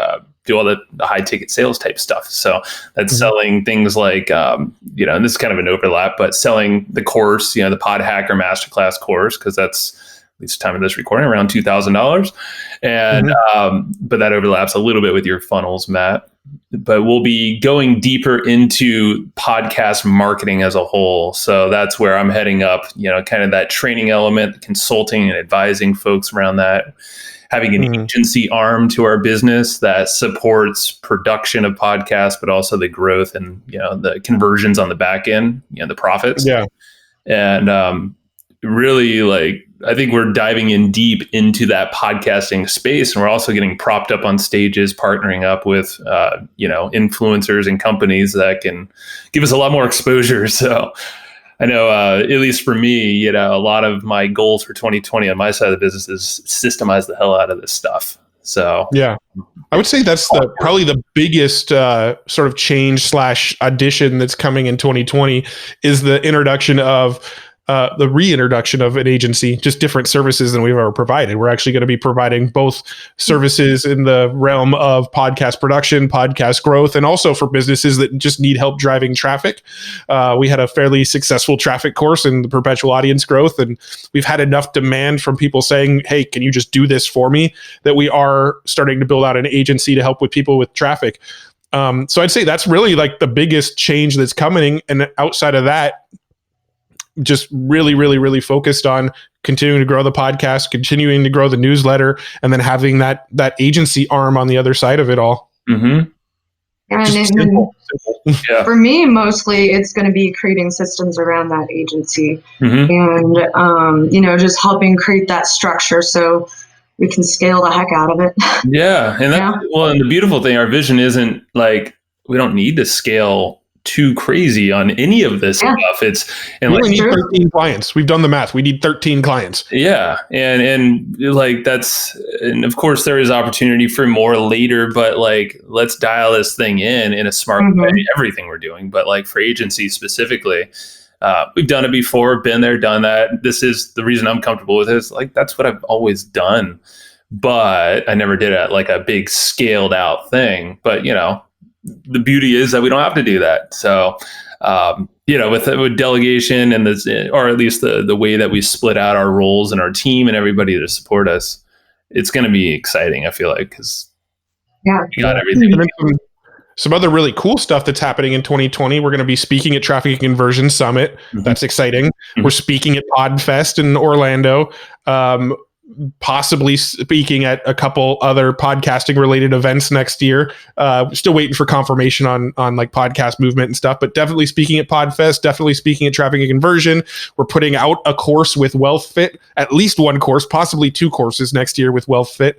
do all the high ticket sales type stuff. So that's selling things like, and this is kind of an overlap, but selling the course, the Pod Hacker Masterclass course, because that's, at least time of this recording, around $2,000. And but that overlaps a little bit with your funnels, Matt. But we'll be going deeper into podcast marketing as a whole. So that's where I'm heading up, kind of that training element, the consulting and advising folks around that, having an agency arm to our business that supports production of podcasts, but also the growth and, the conversions on the back end, the profits. Yeah. And really, I think we're diving in deep into that podcasting space, and we're also getting propped up on stages, partnering up with, influencers and companies that can give us a lot more exposure. So I know, at least for me, a lot of my goals for 2020 on my side of the business is systemize the hell out of this stuff. So yeah, I would say that's probably the biggest sort of change / addition that's coming in 2020 is the introduction of the reintroduction of an agency, just different services than we've ever provided. We're actually going to be providing both services in the realm of podcast production, podcast growth, and also for businesses that just need help driving traffic. We had a fairly successful traffic course in the perpetual audience growth, and we've had enough demand from people saying, hey, can you just do this for me? That we are starting to build out an agency to help with people with traffic. So I'd say that's really like the biggest change that's coming. And outside of that, just really, really, really focused on continuing to grow the podcast, continuing to grow the newsletter, and then having that agency arm on the other side of it all. Mm-hmm. And simple. Yeah. For me, mostly it's going to be creating systems around that agency Mm-hmm. and, just helping create that structure so we can scale the heck out of it. Yeah. And and the beautiful thing, our vision isn't like, we don't need to scale too crazy on any of this stuff. We only need 13 clients. We've done the math. We need 13 clients. Yeah. And like and of course there is opportunity for more later, but like, let's dial this thing in a smart way, everything we're doing. But like for agencies specifically, we've done it before, been there, done that. This is the reason I'm comfortable with it. Like, that's what I've always done, but I never did it like a big scaled out thing. But the beauty is that we don't have to do that. So, with delegation and or at least the way that we split out our roles and our team and everybody to support us, it's going to be exciting. I feel like, because we got everything. Some other really cool stuff that's happening in 2020. We're going to be speaking at Traffic and Conversion Summit. That's exciting. Mm-hmm. We're speaking at PodFest in Orlando. Possibly speaking at a couple other podcasting related events next year. Still waiting for confirmation on like podcast movement and stuff, but definitely speaking at PodFest, definitely speaking at Traffic and Conversion. We're putting out a course with Wolfe, at least one course, possibly 2 courses next year with Wolfe. What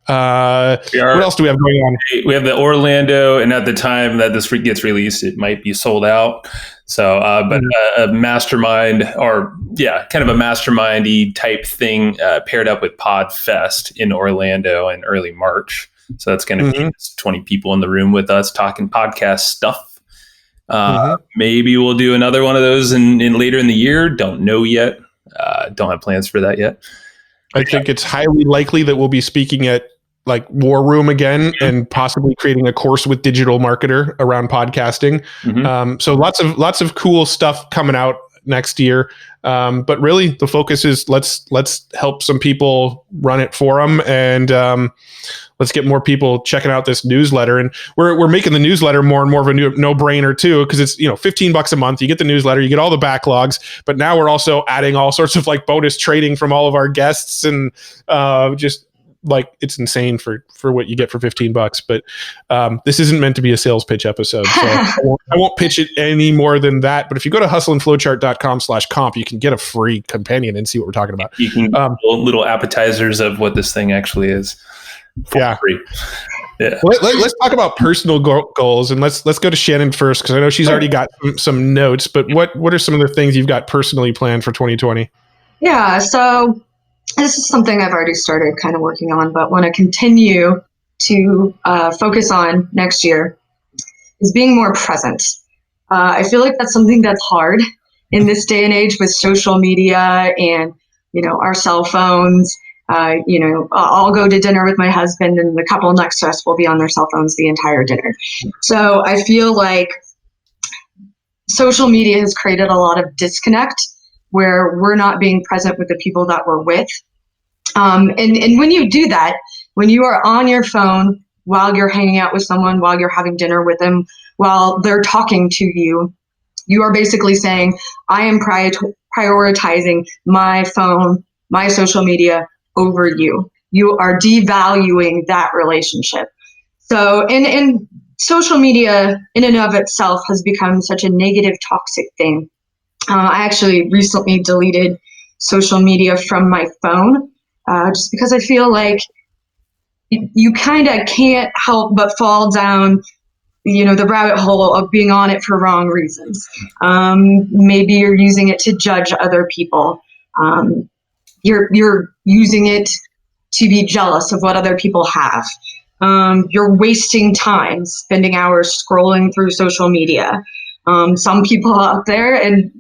else do we have going on? We have the Orlando, and at the time that this gets released, it might be sold out. So, but a mastermind, kind of a mastermindy type thing paired up with PodFest in Orlando in early March. So that's going to be 20 people in the room with us talking podcast stuff. Maybe we'll do another one of those in later in the year. Don't know yet. Don't have plans for that yet. I think it's highly likely that we'll be speaking at like War Room again and possibly creating a course with Digital Marketer around podcasting. So lots of cool stuff coming out next year. But really the focus is let's help some people run it for them, and let's get more people checking out this newsletter. And we're making the newsletter more and more of a no-brainer too, because it's $15 a month. You get the newsletter, you get all the backlogs, but now we're also adding all sorts of like bonus trading from all of our guests, and just like it's insane for what you get for $15. But this isn't meant to be a sales pitch episode, so I won't pitch it any more than that. But if you go to hustleandflowchart.com/comp, you can get a free companion and see what we're talking about. You can little appetizers of what this thing actually is. Free. Yeah. Let's talk about personal goals, and let's go to Shannon first, because I know she's already got some notes. But what are some of the things you've got personally planned for 2020? Yeah, so this is something I've already started kind of working on, but want to continue to focus on next year is being more present. I feel like that's something that's hard in this day and age with social media and our cell phones. I'll go to dinner with my husband, and the couple next to us will be on their cell phones the entire dinner. So I feel like social media has created a lot of disconnect where we're not being present with the people that we're with. And when you do that, when you are on your phone while you're hanging out with someone, while you're having dinner with them, while they're talking to you, you are basically saying, I am prioritizing my phone, my social media over you. You are devaluing that relationship. So, and social media in and of itself has become such a negative, toxic thing. I actually recently deleted social media from my phone just because I feel like you kind of can't help but fall down the rabbit hole of being on it for wrong reasons. Maybe you're using it to judge other people. You're using it to be jealous of what other people have. You're wasting time, spending hours scrolling through social media. Some people out there, and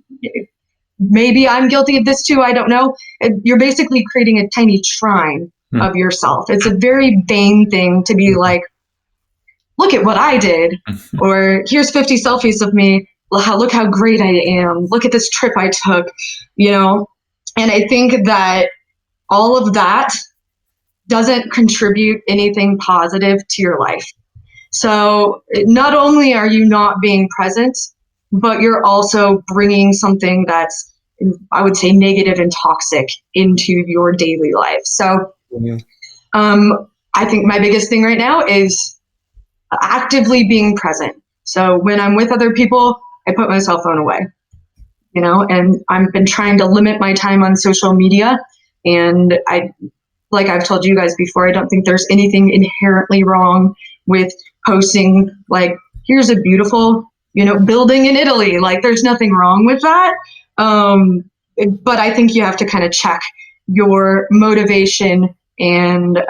maybe I'm guilty of this too, I don't know, you're basically creating a tiny shrine of yourself. It's a very vain thing to be like, look at what I did, or here's 50 selfies of me. Look how great I am. Look at this trip I took, And I think that all of that doesn't contribute anything positive to your life. So not only are you not being present, but you're also bringing something that's, I would say, negative and toxic into your daily life. So I think my biggest thing right now is actively being present. So when I'm with other people, I put my cell phone away, and I've been trying to limit my time on social media. And like I've told you guys before, I don't think there's anything inherently wrong with posting, like, here's a beautiful, building in Italy. Like, there's nothing wrong with that. But I think you have to kind of check your motivation and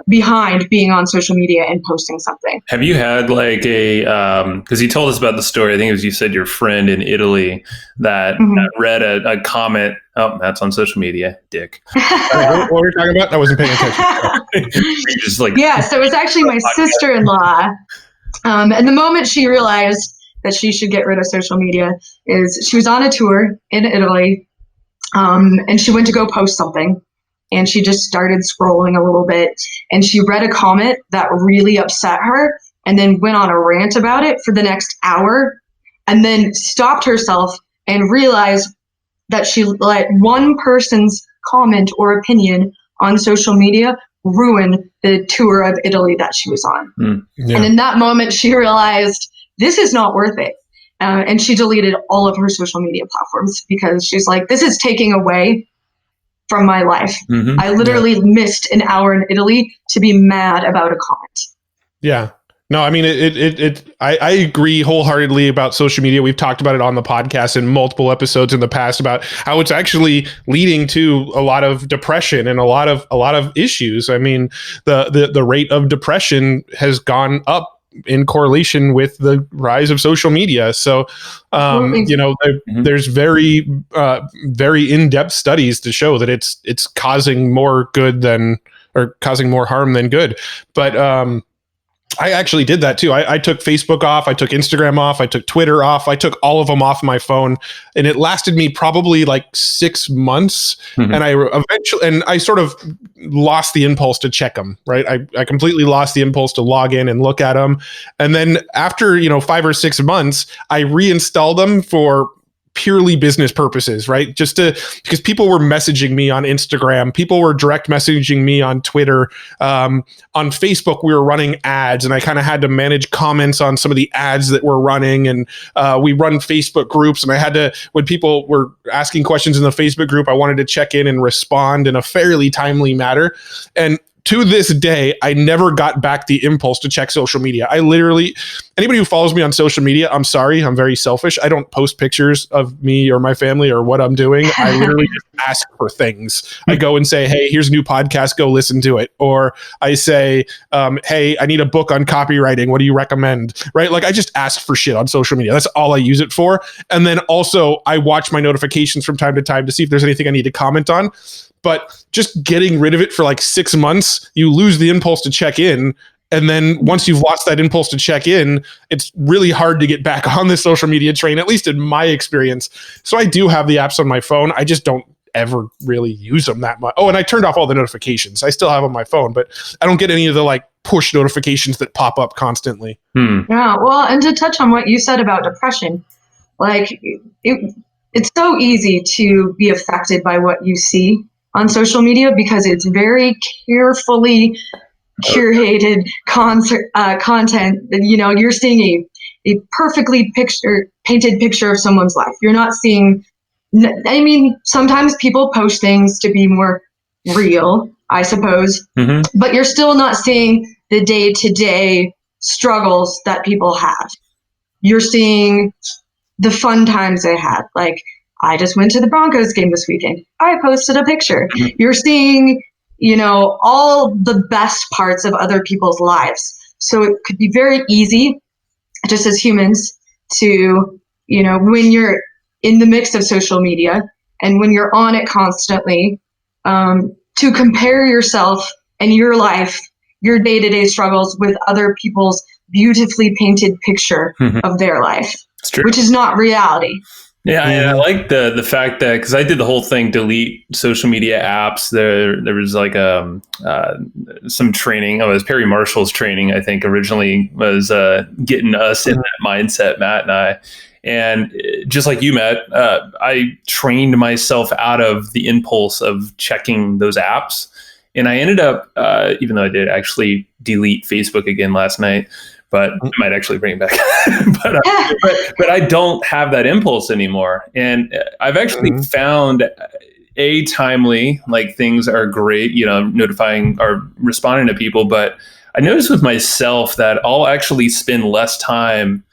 behind being on social media and posting something. Have you had like because you told us about the story, I think it was, you said your friend in Italy that read a comment. Oh, that's on social media, dick. What were we talking about? I wasn't paying attention. Just like, yeah, so it's actually my sister-in-law. And the moment she realized that she should get rid of social media is she was on a tour in Italy, and she went to go post something. And she just started scrolling a little bit, and she read a comment that really upset her, and then went on a rant about it for the next hour, and then stopped herself and realized that she let one person's comment or opinion on social media ruin the tour of Italy that she was on. Yeah. And in that moment, she realized this is not worth it. And she deleted all of her social media platforms because she's like, this is taking away from my life. I literally missed an hour in Italy to be mad about a comment. Yeah. No, I mean, I agree wholeheartedly about social media. We've talked about it on the podcast in multiple episodes in the past about how it's actually leading to a lot of depression and a lot of issues. I mean, the rate of depression has gone up in correlation with the rise of social media. So, there's very, very in-depth studies to show that it's causing more causing more harm than good. But, I actually did that too. I took Facebook off. I took Instagram off. I took Twitter off. I took all of them off my phone, and it lasted me probably like 6 months. And I sort of lost the impulse to check them. Right. I completely lost the impulse to log in and look at them. And then after, 5 or 6 months, I reinstalled them for purely business purposes, right? Because people were messaging me on Instagram, people were direct messaging me on Twitter, on Facebook, we were running ads, and I kind of had to manage comments on some of the ads that were running. And we run Facebook groups, and I had to, when people were asking questions in the Facebook group, I wanted to check in and respond in a fairly timely manner. And to this day, I never got back the impulse to check social media. Anybody who follows me on social media, I'm sorry, I'm very selfish. I don't post pictures of me or my family or what I'm doing. I literally just ask for things. I go and say, hey, here's a new podcast, go listen to it. Or I say, hey, I need a book on copywriting. What do you recommend? Right? Like, I just ask for shit on social media. That's all I use it for. And then also I watch my notifications from time to time to see if there's anything I need to comment on. But just getting rid of it for like 6 months, you lose the impulse to check in. And then once you've lost that impulse to check in, it's really hard to get back on the social media train, at least in my experience. So I do have the apps on my phone. I just don't ever really use them that much. Oh, and I turned off all the notifications. I still have on my phone, but I don't get any of the like push notifications that pop up constantly. Yeah, well, and to touch on what you said about depression, like it's so easy to be affected by what you see on social media because it's very carefully curated content. You're seeing a perfectly painted picture of someone's life. You're not seeing, I mean, sometimes people post things to be more real, I suppose, but you're still not seeing the day-to-day struggles that people have. You're seeing the fun times they had. Like, I just went to the Broncos game this weekend. I posted a picture. You're seeing, all the best parts of other people's lives. So it could be very easy, just as humans, to, when you're in the mix of social media and when you're on it constantly, to compare yourself and your life, your day-to-day struggles with other people's beautifully painted picture of their life, which is not reality. Yeah, I like the fact that, because I did the whole thing, delete social media apps. There was like some training. Oh, it was Perry Marshall's training, I think, originally was getting us in that mindset, Matt and I. And just like you, Matt, I trained myself out of the impulse of checking those apps. And I ended up, even though I did actually delete Facebook again last night, but I might actually bring it back. but I don't have that impulse anymore. And I've actually found timely, like things are great, notifying or responding to people. But I noticed with myself that I'll actually spend less time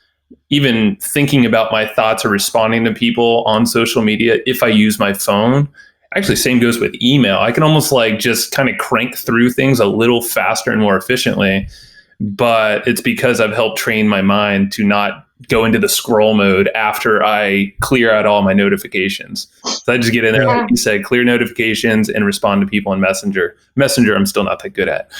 even thinking about my thoughts or responding to people on social media if I use my phone. Actually, same goes with email. I can almost like just kind of crank through things a little faster and more efficiently. But it's because I've helped train my mind to not go into the scroll mode after I clear out all my notifications. So I just get in there, like you said, clear notifications and respond to people in Messenger. Messenger, I'm still not that good at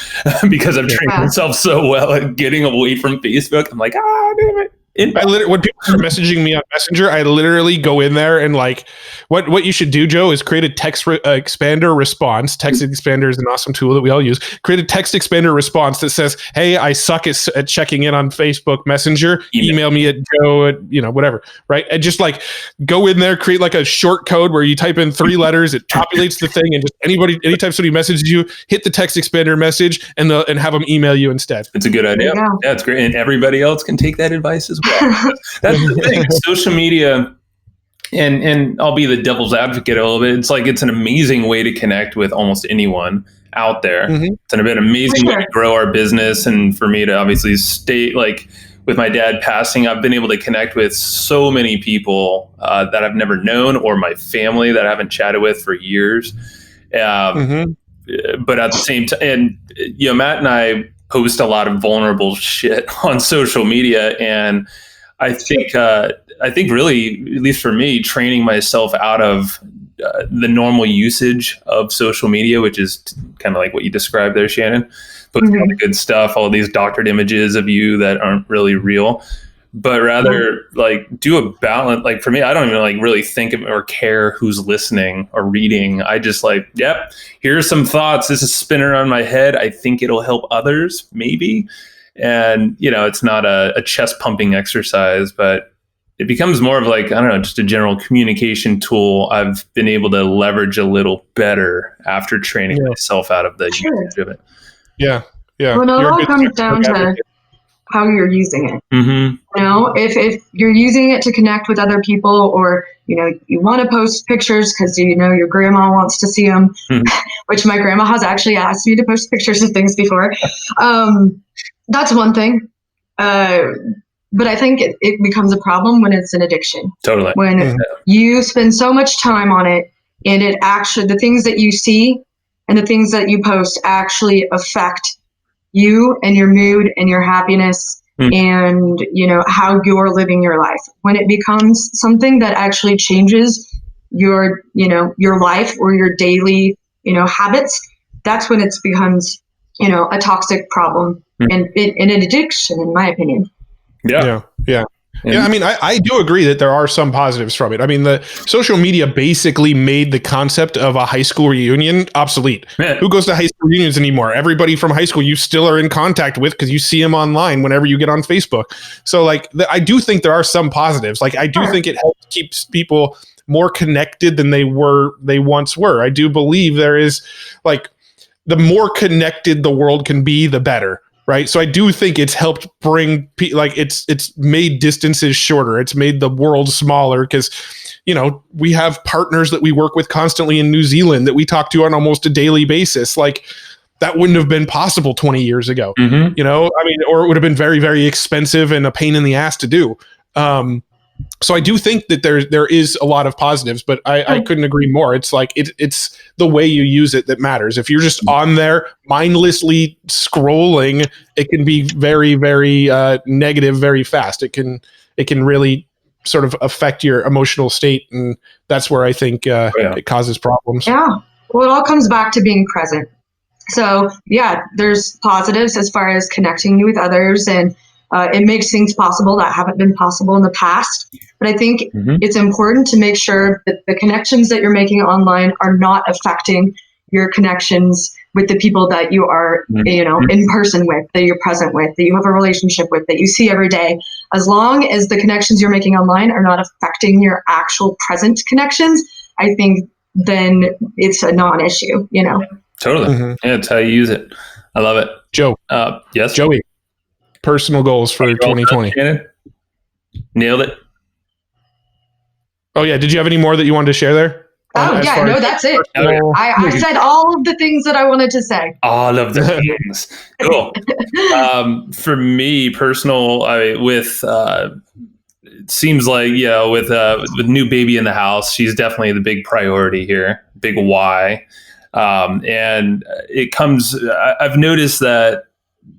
because I've trained myself so well at getting away from Facebook. I'm like, damn it. When people are messaging me on Messenger, I literally go in there and like, what you should do, Joe, is create a text expander response. Text expander is an awesome tool that we all use. Create a text expander response that says, "Hey, I suck at checking in on Facebook Messenger. Email me at Joe at whatever." Right, and just like go in there, create like a short code where you type in 3 letters, it populates the thing, and just anytime somebody messages you, hit the text expander message and have them email you instead. It's a good idea. Yeah, it's great, and everybody else can take that advice as well. That's the thing. Social media, and I'll be the devil's advocate a little bit. It's like it's an amazing way to connect with almost anyone out there. It's an amazing way to grow our business, and for me to obviously stay like with my dad passing, I've been able to connect with so many people that I've never known, or my family that I haven't chatted with for years. But at the same time, and Matt and I post a lot of vulnerable shit on social media, and I think really, at least for me, training myself out of the normal usage of social media, which is kind of like what you described there, Shannon, posting all the good stuff, all these doctored images of you that aren't really real, but rather like do a balance. Like for me, I don't even like really think of or care who's listening or reading. I just like, yep, here's some thoughts. This is spinning around my head. I think it'll help others, maybe. And, it's not a chest pumping exercise, but it becomes more of like, I don't know, just a general communication tool I've been able to leverage a little better after training myself out of the usage of it. Yeah. Yeah. Well, it all comes down to how you're using it. If you're using it to connect with other people, or, you want to post pictures because, your grandma wants to see them, which my grandma has actually asked me to post pictures of things before. That's one thing. But I think it becomes a problem when it's an addiction. Totally. When you spend so much time on it, and it actually, the things that you see and the things that you post actually affect you and your mood and your happiness and, how you're living your life. When it becomes something that actually changes your life or your daily, habits, that's when it becomes, a toxic problem and an addiction, in my opinion. Yeah. I mean, I do agree that there are some positives from it. I mean, the social media basically made the concept of a high school reunion obsolete. Who goes to high school reunions anymore? Everybody from high school you still are in contact with because you see them online whenever you get on Facebook. So like, I do think there are some positives. Like, I do think it helps keeps people more connected than they once were. I do believe there is like, the more connected the world can be, the better. Right. So I do think it's helped bring it's made distances shorter. It's made the world smaller because, we have partners that we work with constantly in New Zealand that we talk to on almost a daily basis. Like, that wouldn't have been possible 20 years ago. Mm-hmm. You know, I mean, or it would have been very, very expensive and a pain in the ass to do. So I do think that there is a lot of positives, but I couldn't agree more. It's like it's the way you use it that matters. If you're just on there mindlessly scrolling, it can be very, very negative very fast. It can really sort of affect your emotional state, and that's where I think it causes problems. Yeah. Well, it all comes back to being present. So yeah, there's positives as far as connecting you with others, and it makes things possible that haven't been possible in the past. But I think it's important to make sure that the connections that you're making online are not affecting your connections with the people that you are, in person with, that you're present with, that you have a relationship with, that you see every day. As long as the connections you're making online are not affecting your actual present connections, I think then it's a non-issue, Totally. Yeah, that's how you use it. I love it. Joe. Yes. Joey. Personal goals for 2020. Nailed it. Oh yeah. Did you have any more that you wanted to share there? Oh yeah, no, that's it. I said all of the things that I wanted to say. All of the things. Cool. For me, personal, it seems like, with new baby in the house, she's definitely the big priority here, big why. And it comes, I've noticed that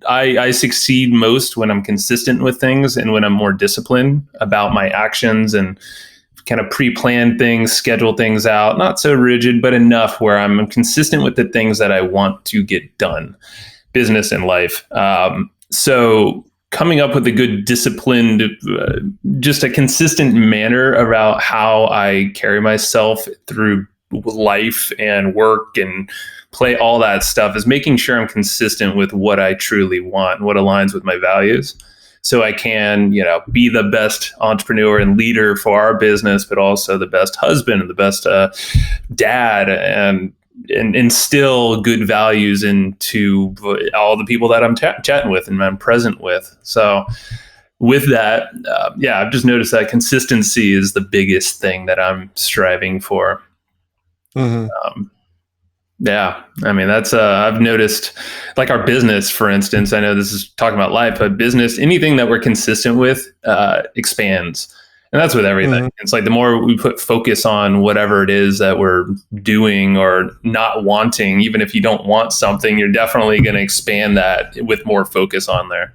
I succeed most when I'm consistent with things and when I'm more disciplined about my actions and kind of pre-plan things, schedule things out, not so rigid, but enough where I'm consistent with the things that I want to get done, business and life. So coming up with a good disciplined, just a consistent manner about how I carry myself through life and work and play, all that stuff, is making sure I'm consistent with what I truly want, what aligns with my values. So I can, be the best entrepreneur and leader for our business, but also the best husband and the best dad, and instill good values into all the people that I'm chatting with and I'm present with. So with that, I've just noticed that consistency is the biggest thing that I'm striving for. I mean, that's I've noticed, like our business, for instance. I know this is talking about life, but business, anything that we're consistent with expands. And that's with everything. It's like the more we put focus on whatever it is that we're doing or not wanting, even if you don't want something, you're definitely going to expand that with more focus on there.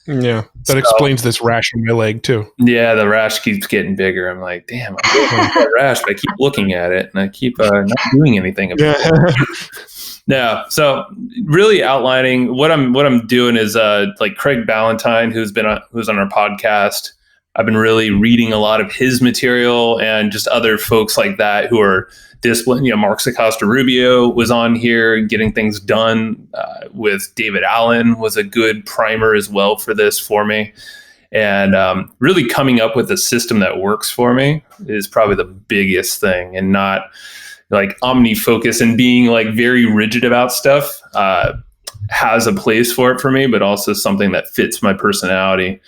Yeah, that explains this rash on my leg too. Yeah, the rash keeps getting bigger. I'm like, damn, I'm getting that rash, but I keep looking at it and I keep not doing anything about it. Yeah, so really outlining what I'm doing is like Craig Ballantyne, who's on our podcast. I've been really reading a lot of his material and just other folks like that who are disciplined. Mark Acosta Rubio was on here, getting things done with David Allen was a good primer as well for this for me. And really coming up with a system that works for me is probably the biggest thing, and not like omni-focus and being like very rigid about stuff has a place for it for me, but also something that fits my personality.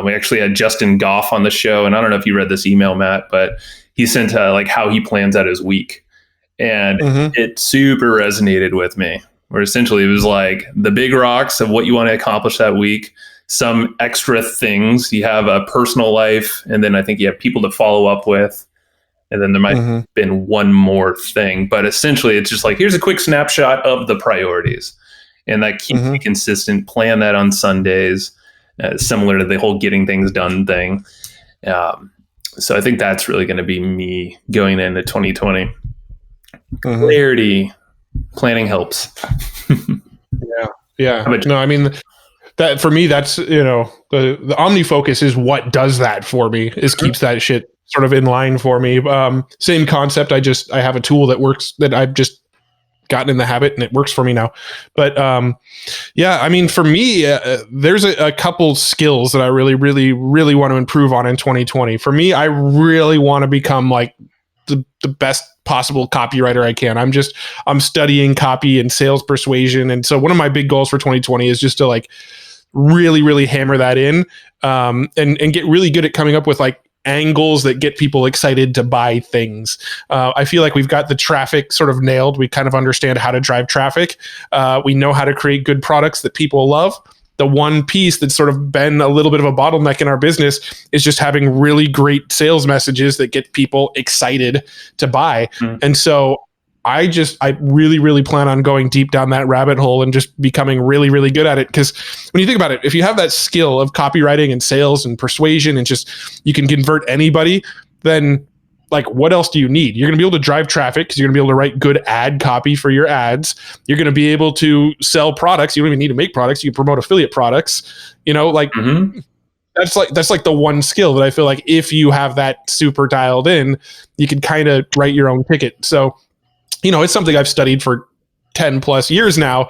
We actually had Justin Goff on the show, and I don't know if you read this email, Matt, but he sent like how he plans out his week, and it super resonated with me, where essentially it was like the big rocks of what you want to accomplish that week, some extra things. You have a personal life, and then I think you have people to follow up with, and then there might have been one more thing, but essentially it's just like, here's a quick snapshot of the priorities, and that keeps me consistent. Plan that on Sundays. Similar to the whole getting things done thing. So I think that's really going to be me going into 2020. Clarity, planning helps. Yeah. No, I mean, that for me, that's, the OmniFocus is what does that for me, is keeps that shit sort of in line for me. Same concept. I have a tool that works, that I've just gotten in the habit, and it works for me now. But I mean, for me, there's a couple skills that I really, really, really want to improve on in 2020. For me, I really want to become like the best possible copywriter I can. I'm studying copy and sales persuasion. And so one of my big goals for 2020 is just to like really, really hammer that in, and get really good at coming up with like angles that get people excited to buy things. I feel like we've got the traffic sort of nailed. We kind of understand how to drive traffic. We know how to create good products that people love. The one piece that's sort of been a little bit of a bottleneck in our business is just having really great sales messages that get people excited to buy. And so I really, really plan on going deep down that rabbit hole and just becoming really, really good at it. Because when you think about it, if you have that skill of copywriting and sales and persuasion and just you can convert anybody, then like what else do you need? You're going to be able to drive traffic because you're going to be able to write good ad copy for your ads. You're going to be able to sell products. You don't even need to make products. You can promote affiliate products. That's like the one skill that I feel like if you have that super dialed in, you can kind of write your own ticket. So it's something I've studied for 10 plus years now,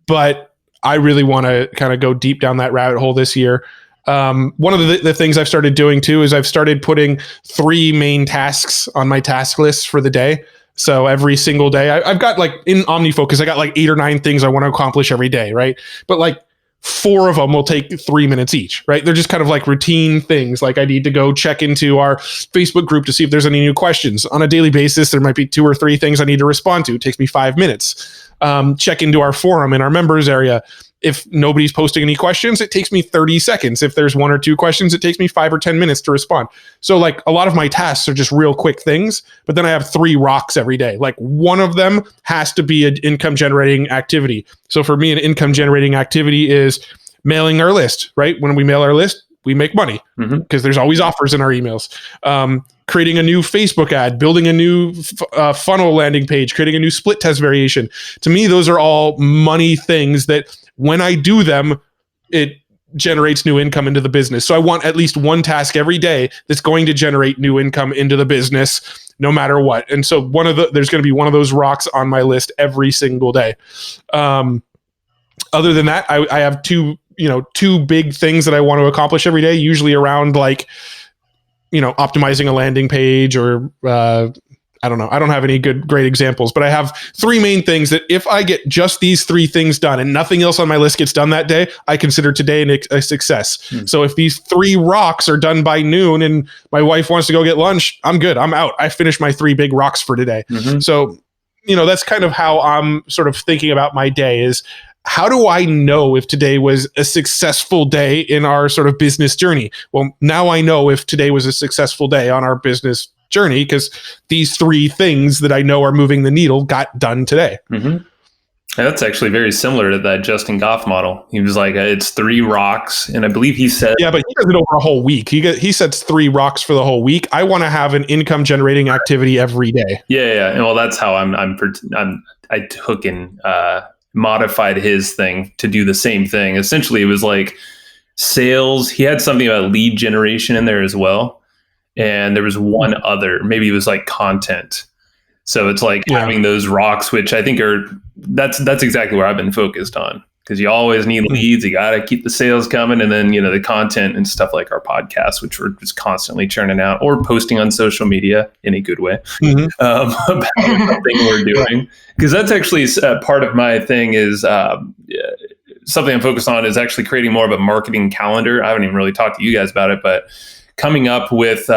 but I really want to kind of go deep down that rabbit hole this year. One of the things I've started doing too is I've started putting 3 main tasks on my task list for the day. So every single day I've got like in OmniFocus, I got like 8 or 9 things I want to accomplish every day. Right. But like 4 of them will take 3 minutes each, right? They're just kind of like routine things. Like I need to go check into our Facebook group to see if there's any new questions. On a daily basis, there might be 2 or 3 things I need to respond to. It takes me 5 minutes. Check into our forum in our members area. If nobody's posting any questions, it takes me 30 seconds. If there's 1 or 2 questions, it takes me 5 or 10 minutes to respond. So like a lot of my tasks are just real quick things, but then I have 3 rocks every day. Like one of them has to be an income generating activity. So for me, an income generating activity is mailing our list, right? When we mail our list, we make money because there's always offers in our emails. Creating a new Facebook ad, building a new funnel landing page, creating a new split test variation. To me, those are all money things that when I do them, it generates new income into the business. So I want at least one task every day that's going to generate new income into the business no matter what. And so there's going to be one of those rocks on my list every single day. Other than that, I have two big things that I want to accomplish every day, usually around like, optimizing a landing page or, I don't know. I don't have any great examples, but I have 3 main things that if I get just these 3 things done and nothing else on my list gets done that day, I consider today a success. So if these 3 rocks are done by noon and my wife wants to go get lunch, I'm good. I'm out. I finished my 3 big rocks for today. So, that's kind of how I'm sort of thinking about my day is, how do I know if today was a successful day in our sort of business journey? Well, now I know if today was a successful day on our business journey because these 3 things that I know are moving the needle got done today. And that's actually very similar to that Justin Goff model. He was like, it's 3 rocks. And I believe he said... Yeah, but he does it over a whole week. He sets 3 rocks for the whole week. I want to have an income generating activity every day. Yeah. And well, that's how I took and modified his thing to do the same thing. Essentially, it was like sales. He had something about lead generation in there as well. And there was one other, maybe it was like content. So it's like having those rocks, which I think that's exactly where I've been focused on, because you always need leads. You got to keep the sales coming. And then, the content and stuff like our podcast, which we're just constantly churning out or posting on social media in a good way about something we're doing. Because that's actually part of my thing is something I'm focused on is actually creating more of a marketing calendar. I haven't even really talked to you guys about it, but coming up with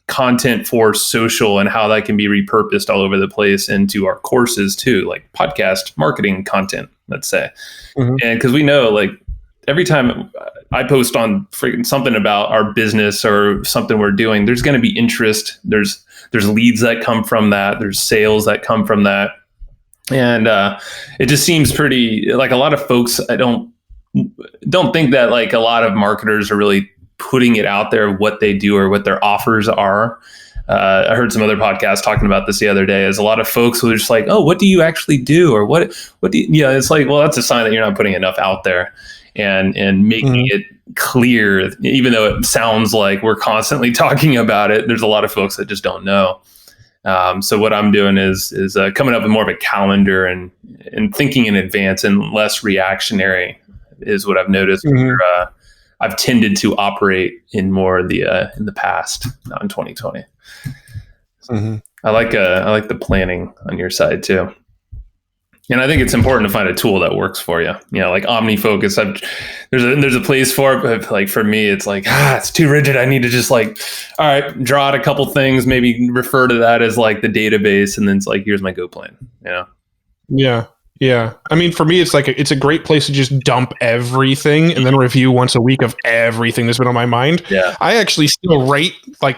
content for social and how that can be repurposed all over the place into our courses too, like podcast marketing content, let's say. And because we know, like, every time I post on freaking something about our business or something we're doing, there's going to be interest. There's leads that come from that. There's sales that come from that. And it just seems pretty, like, a lot of folks, I don't think that, like, a lot of marketers are really putting it out there, what they do or what their offers are. I heard some other podcasts talking about this the other day, as a lot of folks who are just like, oh, what do you actually do? Or what do you, it's like, well, that's a sign that you're not putting enough out there and making it clear, even though it sounds like we're constantly talking about it. There's a lot of folks that just don't know. So what I'm doing is coming up with more of a calendar and thinking in advance and less reactionary is what I've noticed. I've tended to operate in more in the past, not in 2020. I like the planning on your side too. And I think it's important to find a tool that works for you. You know, like OmniFocus. There's a place for it, but like for me, it's like, it's too rigid. I need to just like, all right, draw out a couple things, maybe refer to that as like the database, and then it's like, here's my Go plan. You know? Yeah. Yeah. I mean, for me, it's like it's a great place to just dump everything and then review once a week of everything that's been on my mind. Yeah. I actually still write like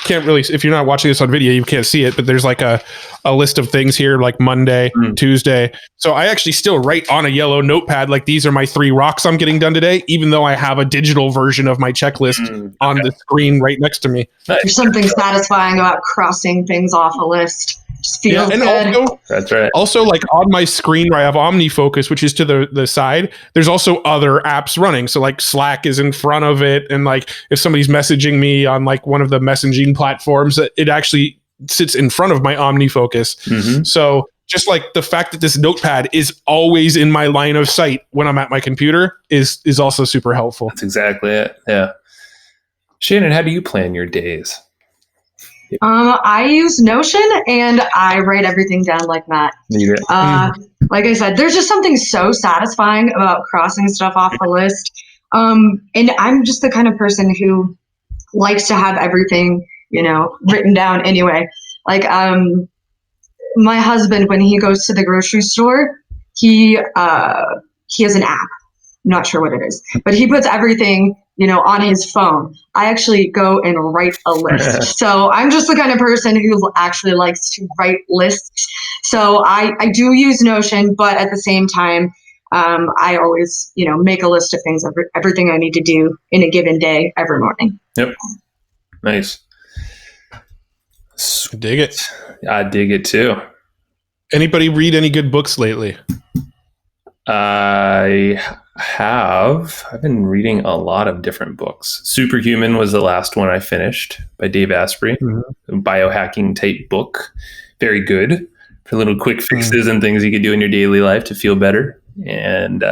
can't really, if you're not watching this on video, you can't see it, but there's like a list of things here, like Monday, Tuesday. So I actually still write on a yellow notepad, like these are my 3 rocks I'm getting done today, even though I have a digital version of my checklist on the screen right next to me. There's something satisfying about crossing things off a list. Just feels and good. also, that's right. Also, like on my screen where I have OmniFocus, which is to the side, there's also other apps running. So like Slack is in front of it. And like if somebody's messaging me on like one of the messaging platforms, it actually sits in front of my OmniFocus. So just like the fact that this notepad is always in my line of sight when I'm at my computer is also super helpful. That's exactly it. Yeah. Shannon, how do you plan your days? I use Notion and I write everything down like Matt. Like I said, there's just something so satisfying about crossing stuff off the list. And I'm just the kind of person who likes to have everything, written down anyway. Like, my husband, when he goes to the grocery store, he has an app. I'm not sure what it is, but he puts everything on his phone. I actually go and write a list. So I'm just the kind of person who actually likes to write lists. So I do use Notion, but at the same time, I always, make a list of things, everything I need to do in a given day every morning. Yep. Nice. Dig it. I dig it too. Anybody read any good books lately? I've been reading a lot of different books. Superhuman was the last one I finished by Dave Asprey, a biohacking type book. Very good for little quick fixes and things you could do in your daily life to feel better and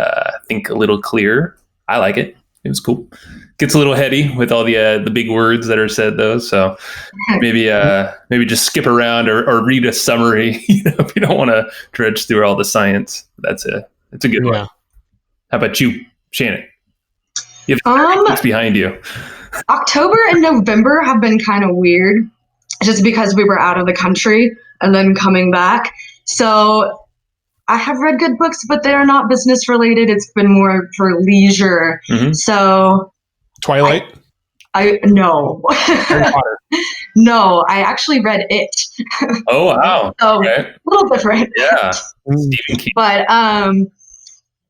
think a little clearer. I like it. It was cool. Gets a little heady with all the big words that are said though. So maybe just skip around or read a summary, if you don't want to dredge through all the science. It's a good one. How about you, Shannon? You have books behind you. October and November have been kind of weird just because we were out of the country and then coming back. So I have read good books, but they're not business related. It's been more for leisure. So Twilight? No. Harry Potter. No, I actually read it. Oh, wow. So a little different. Yeah. Stephen King. But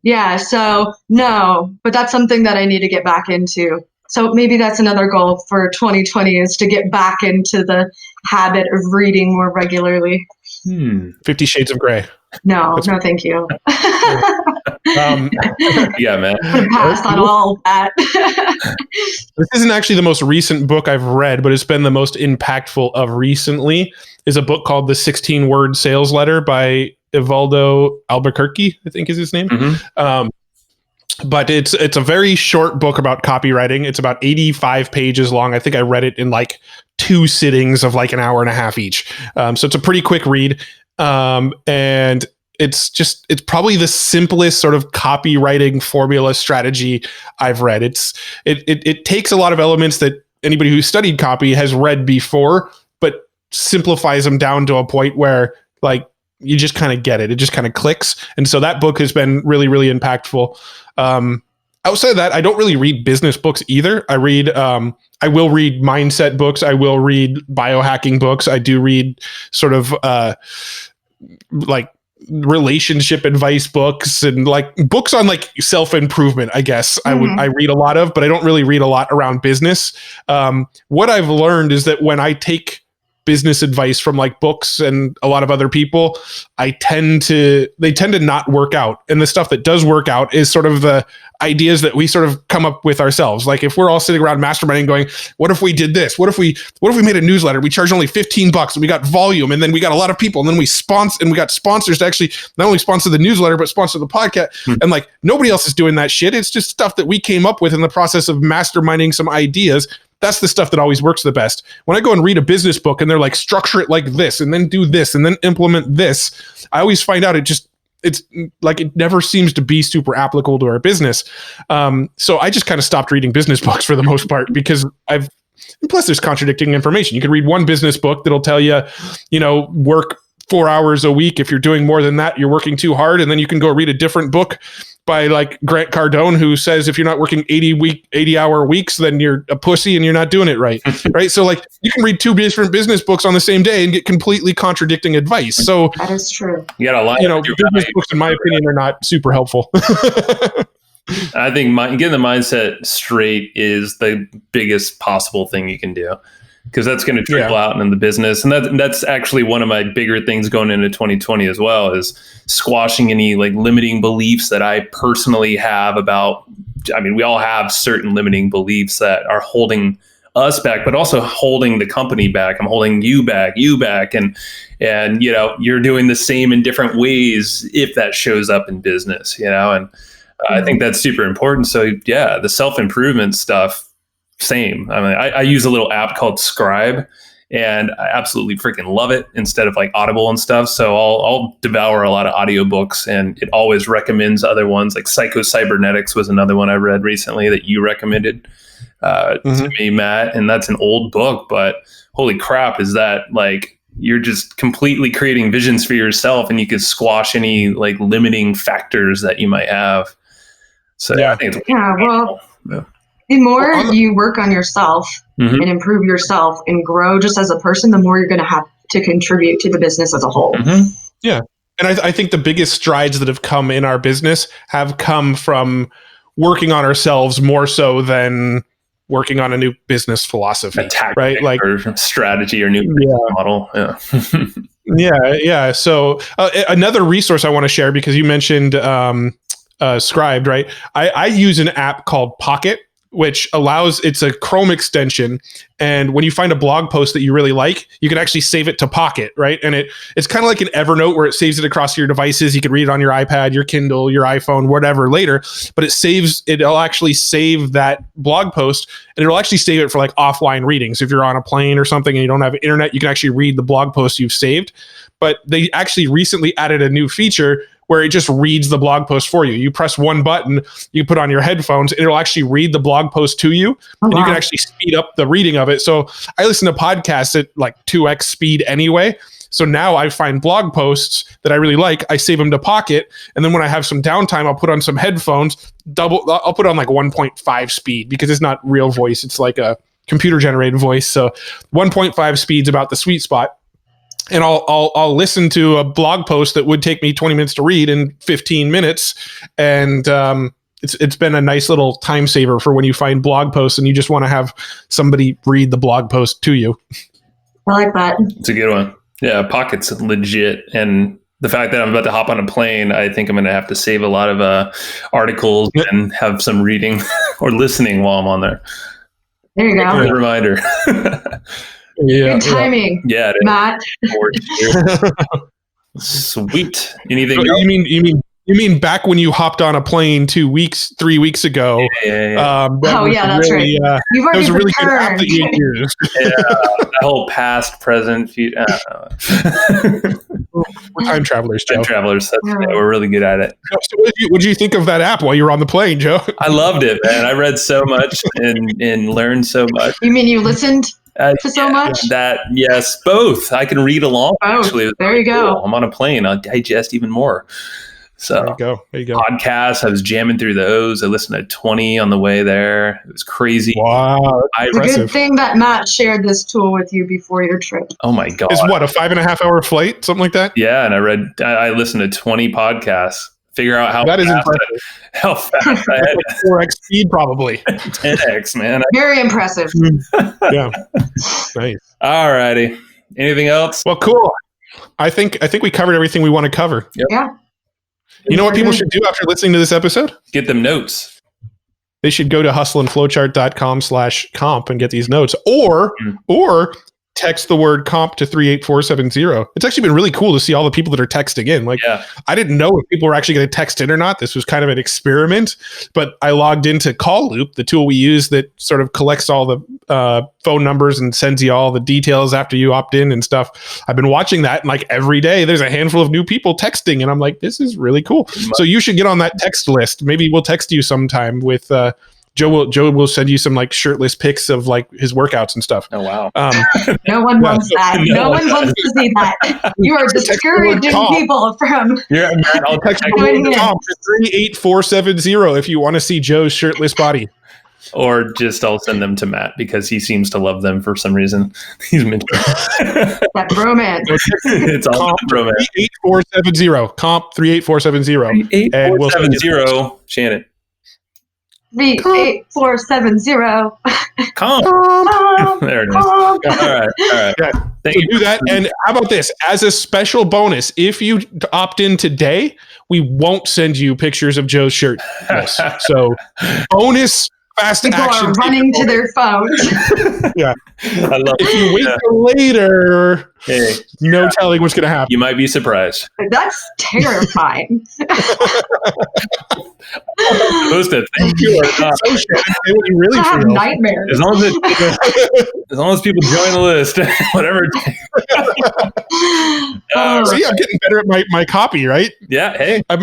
yeah, so no, but that's something that I need to get back into. So maybe that's another goal for 2020 is to get back into the habit of reading more regularly. 50 Shades of Grey. No, thank you. Yeah, man. Pass on all of that. This isn't actually the most recent book I've read, but it's been the most impactful of recently. Is a book called The 16-Word Sales Letter by Evaldo Albuquerque, I think is his name. But it's a very short book about copywriting. It's about 85 pages long. I think I read it in like 2 sittings of like an hour and a half each. So it's a pretty quick read. And it's probably the simplest sort of copywriting formula strategy I've read. It takes a lot of elements that anybody who studied copy has read before, but simplifies them down to a point where like you just kind of get it. It just kind of clicks. And so that book has been really, really impactful. Outside of that, I don't really read business books either. I will read mindset books. I will read biohacking books. I do read sort of like relationship advice books and like books on like self-improvement, I guess. I read a lot of, but I don't really read a lot around business. What I've learned is that when I take business advice from like books and a lot of other people, they tend to not work out. And the stuff that does work out is sort of the ideas that we sort of come up with ourselves. Like if we're all sitting around masterminding going, what if we did this? What if we made a newsletter? We charge only $15 and we got volume and then we got a lot of people and then we got sponsors to actually not only sponsor the newsletter, but sponsor the podcast. And like nobody else is doing that shit. It's just stuff that we came up with in the process of masterminding some ideas. That's the stuff that always works the best. When I go and read a business book and they're like, structure it like this and then do this and then implement this, I always find out it's like it never seems to be super applicable to our business. So I just kind of stopped reading business books for the most part because plus there's contradicting information. You can read one business book that'll tell you, work 4 hours a week. If you're doing more than that, you're working too hard. And then you can go read a different book by like Grant Cardone, who says if you're not working 80-hour weeks, then you're a pussy and you're not doing it right. Right. So like you can read 2 different business books on the same day and get completely contradicting advice. So that is true. You got a lot. Business books, in my opinion, are not super helpful. I think getting the mindset straight is the biggest possible thing you can do, because that's going to trickle out into the business. And that's actually one of my bigger things going into 2020 as well, is squashing any like limiting beliefs that I personally have about, we all have certain limiting beliefs that are holding us back, but also holding the company back. I'm holding you back. And you're doing the same in different ways if that shows up in business, and I think that's super important. So yeah, the self-improvement stuff, same. I use a little app called Scribe, and I absolutely freaking love it instead of like Audible and stuff. So I'll devour a lot of audiobooks, and it always recommends other ones. Like Psycho-Cybernetics was another one I read recently that you recommended to me, Matt. And that's an old book, but holy crap, is that like, you're just completely creating visions for yourself, and you could squash any like limiting factors that you might have. So I think it's the more you work on yourself and improve yourself and grow just as a person, the more you're going to have to contribute to the business as a whole. Yeah. And I think the biggest strides that have come in our business have come from working on ourselves more so than working on a new business philosophy, right? Like or strategy or new model. Yeah. Yeah. So another resource I want to share, because you mentioned Scribed, right? I use an app called Pocket, which it's a Chrome extension. And when you find a blog post that you really like, you can actually save it to Pocket, right? And it's kind of like an Evernote where it saves it across your devices. You can read it on your iPad, your Kindle, your iPhone, whatever later, but it'll actually save that blog post, and it'll actually save it for like offline readings. If you're on a plane or something and you don't have internet, you can actually read the blog post you've saved. But they actually recently added a new feature where it just reads the blog post for you. You press one button, you put on your headphones, and it'll actually read the blog post to you. And you can actually speed up the reading of it. So I listen to podcasts at like 2x speed anyway. So now I find blog posts that I really like, I save them to Pocket. And then when I have some downtime, I'll put on some headphones, I'll put on like 1.5 speed, because it's not real voice. It's like a computer generated voice. So 1.5 speed's about the sweet spot. And I'll listen to a blog post that would take me 20 minutes to read in 15 minutes. And it's been a nice little time saver for when you find blog posts and you just want to have somebody read the blog post to you. I like that. It's a good one. Yeah, Pocket's legit. And the fact that I'm about to hop on a plane, I think I'm going to have to save a lot of articles and have some reading or listening while I'm on there. There you go. Good reminder. Good timing. Yeah, Matt. Sweet. Anything? You mean back when you hopped on a plane 3 weeks ago? Yeah. That's really, right. You've already that was a really good app returned. that you used. The whole past, present, future. We're time travelers, Joe. Time travelers. We're really good at it. So what did you think of that app while you were on the plane, Joe? I loved it, man. I read so much and learned so much. You mean you listened to so much? Yes, both. I can read along. Both. Actually, there you go. Cool. I'm on a plane. I'll digest even more. So there you go. Podcasts. I was jamming through those. I listened to 20 on the way there. It was crazy. Wow, it's a good thing that Matt shared this tool with you before your trip. Oh my god! It's what, a 5.5 hour flight, something like that? Yeah, and I listened to 20 podcasts. Figure out how that is impressive. How fast I had 4x speed, probably 10x, man. Very impressive. Yeah, nice. All righty. Anything else? Well, cool. I think we covered everything we want to cover. Yep. Yeah. You know what people should do after listening to this episode? Get them notes. They should go to hustleandflowchart.com/comp and get these notes, or text the word comp to 38470. It's actually been really cool to see all the people that are texting in. Like, I didn't know if people were actually going to text in or not. This was kind of an experiment, but I logged into Call Loop, the tool we use that sort of collects all the phone numbers and sends you all the details after you opt in and stuff. I've been watching that, and like every day there's a handful of new people texting, and I'm like, this is really cool. So you should get on that text list. Maybe we'll text you sometime with Joe will send you some like shirtless pics of like his workouts and stuff. Oh wow! No one wants that. No one wants to see that. You are discouraging people from. Yeah, I'll text you 38470 if you want to see Joe's shirtless body. Or just I'll send them to Matt because he seems to love them for some reason. He's mentioned that bromance. It's all comp bromance. 38470. Comp 38470. 38470. Shannon. 38470. Comp. There it is. All right. Yeah. Thank you. Do that. And how about this? As a special bonus, if you opt in today, we won't send you pictures of Joe's shirt. So bonus fast People action. People are running to their phones. Yeah. I love if you wait till later, no telling what's going to happen. You might be surprised. That's terrifying. Supposed to thank you or not. Say what you really I have feel. nightmares. As long as people join the list, whatever it takes. See, I'm getting better at my copy, right? Yeah. Hey, I'm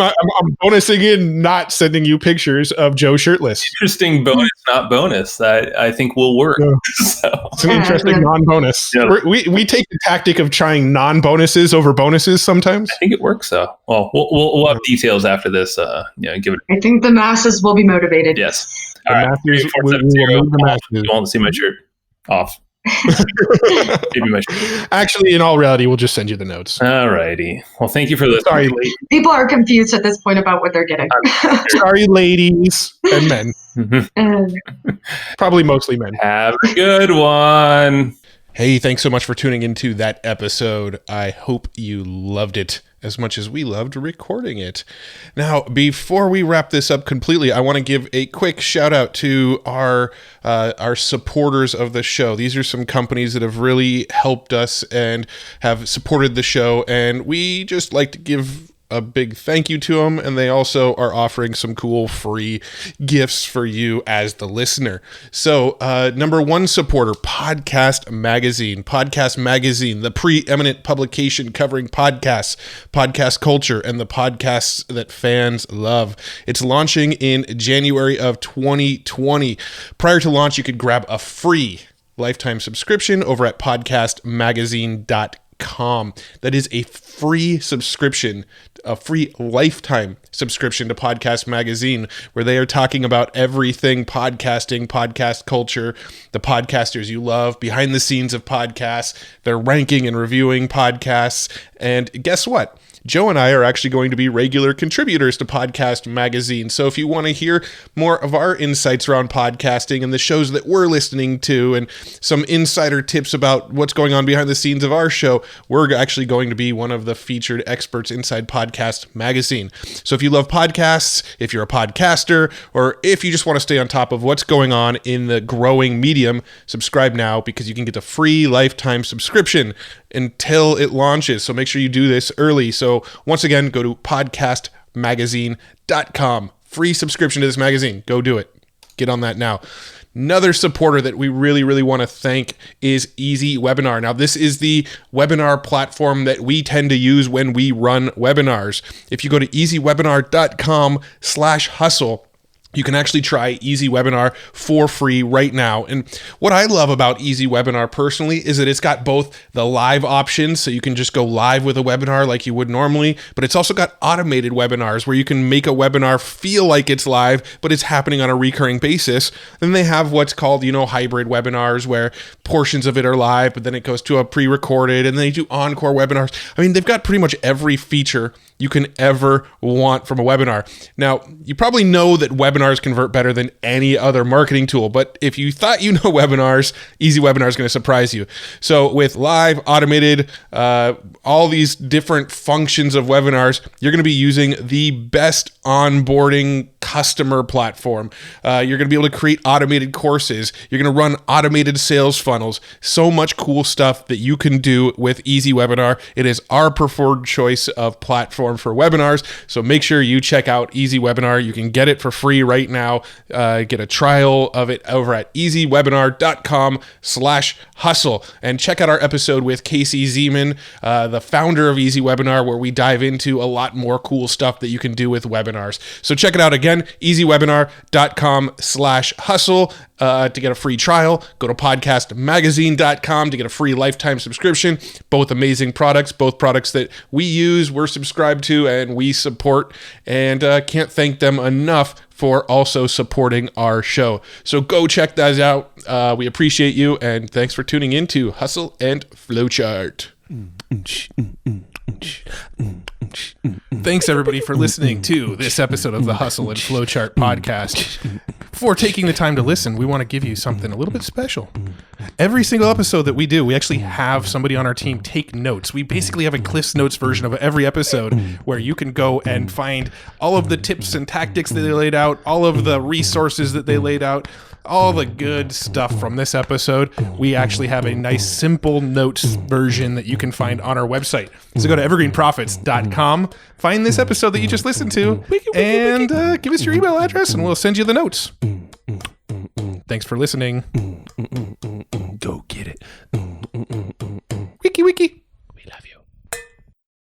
bonusing in not sending you pictures of Joe shirtless. Interesting bonus, not bonus. I think will work. Yeah. So. It's an interesting non-bonus. Yeah. We take the tactic of trying non-bonuses over bonuses sometimes. I think it works though. Well, we'll have details after this. Give it. I think the masses will be motivated. Yes. The All right. masses, we will move the masses. You won't see my shirt off. Maybe my shirt. Actually, in all reality, we'll just send you the notes. All righty. Well, thank you for listening. Sorry, People are confused at this point about what they're getting. sorry, ladies and men. Probably mostly men. Have a good one. Hey, thanks so much for tuning into that episode. I hope you loved it as much as we loved recording it. Now, before we wrap this up completely, I want to give a quick shout out to our supporters of the show. These are some companies that have really helped us and have supported the show, and we just like to give a big thank you to them, and they also are offering some cool free gifts for you as the listener. So number one supporter, Podcast Magazine, the preeminent publication covering podcasts, podcast culture, and the podcasts that fans love. It's launching in January of 2020. Prior to launch, you could grab a free lifetime subscription over at podcastmagazine.com. That is a free subscription, a free lifetime subscription to Podcast Magazine, where they are talking about everything podcasting, podcast culture, the podcasters you love, behind the scenes of podcasts. They're ranking and reviewing podcasts. And guess what? Joe and I are actually going to be regular contributors to Podcast Magazine. So if you want to hear more of our insights around podcasting and the shows that we're listening to and some insider tips about what's going on behind the scenes of our show, we're actually going to be one of the featured experts inside Podcast Magazine. So if you love podcasts, if you're a podcaster, or if you just want to stay on top of what's going on in the growing medium, subscribe now because you can get a free lifetime subscription until it launches. So make sure you do this early. So once again, go to podcastmagazine.com. Free subscription to this magazine. Go do it. Get on that now. Another supporter that we really, really want to thank is Easy Webinar. Now, this is the webinar platform that we tend to use when we run webinars. If you go to easywebinar.com/hustle, you can actually try Easy Webinar for free right now. And what I love about Easy Webinar personally is that it's got both the live options, so you can just go live with a webinar like you would normally, but it's also got automated webinars where you can make a webinar feel like it's live, but it's happening on a recurring basis. Then they have what's called, hybrid webinars where portions of it are live, but then it goes to a pre-recorded, and they do encore webinars. I mean, they've got pretty much every feature you can ever want from a webinar. Now, you probably know that webinars convert better than any other marketing tool, but if you thought you know webinars, Easy Webinar is going to surprise you. So with live, automated, all these different functions of webinars, you're going to be using the best onboarding customer platform. You're going to be able to create automated courses. You're going to run automated sales funnels. So much cool stuff that you can do with Easy Webinar. It is our preferred choice of platform for webinars. So make sure you check out Easy Webinar. You can get it for free right now. Get a trial of it over at easywebinar.com/hustle. And check out our episode with Casey Zeman, the founder of Easy Webinar, where we dive into a lot more cool stuff that you can do with webinars. So check it out again, easywebinar.com/hustle. To get a free trial, go to podcastmagazine.com to get a free lifetime subscription. Both amazing products, both products that we use, we're subscribed to, and we support. And can't thank them enough for also supporting our show. So go check those out. We appreciate you, and thanks for tuning in to Hustle and Flowchart. Thanks, everybody, for listening to this episode of the Hustle and Flowchart podcast. Before taking the time to listen, we want to give you something a little bit special. Every single episode that we do, we actually have somebody on our team take notes. We basically have a Cliff's Notes version of every episode where you can go and find all of the tips and tactics that they laid out, all of the resources that they laid out, all the good stuff from this episode. We actually have a nice simple notes version that you can find on our website. So go to evergreenprofits.com, find this episode that you just listened to, and give us your email address and we'll send you the notes. Thanks for listening. Go get it. Wiki wiki.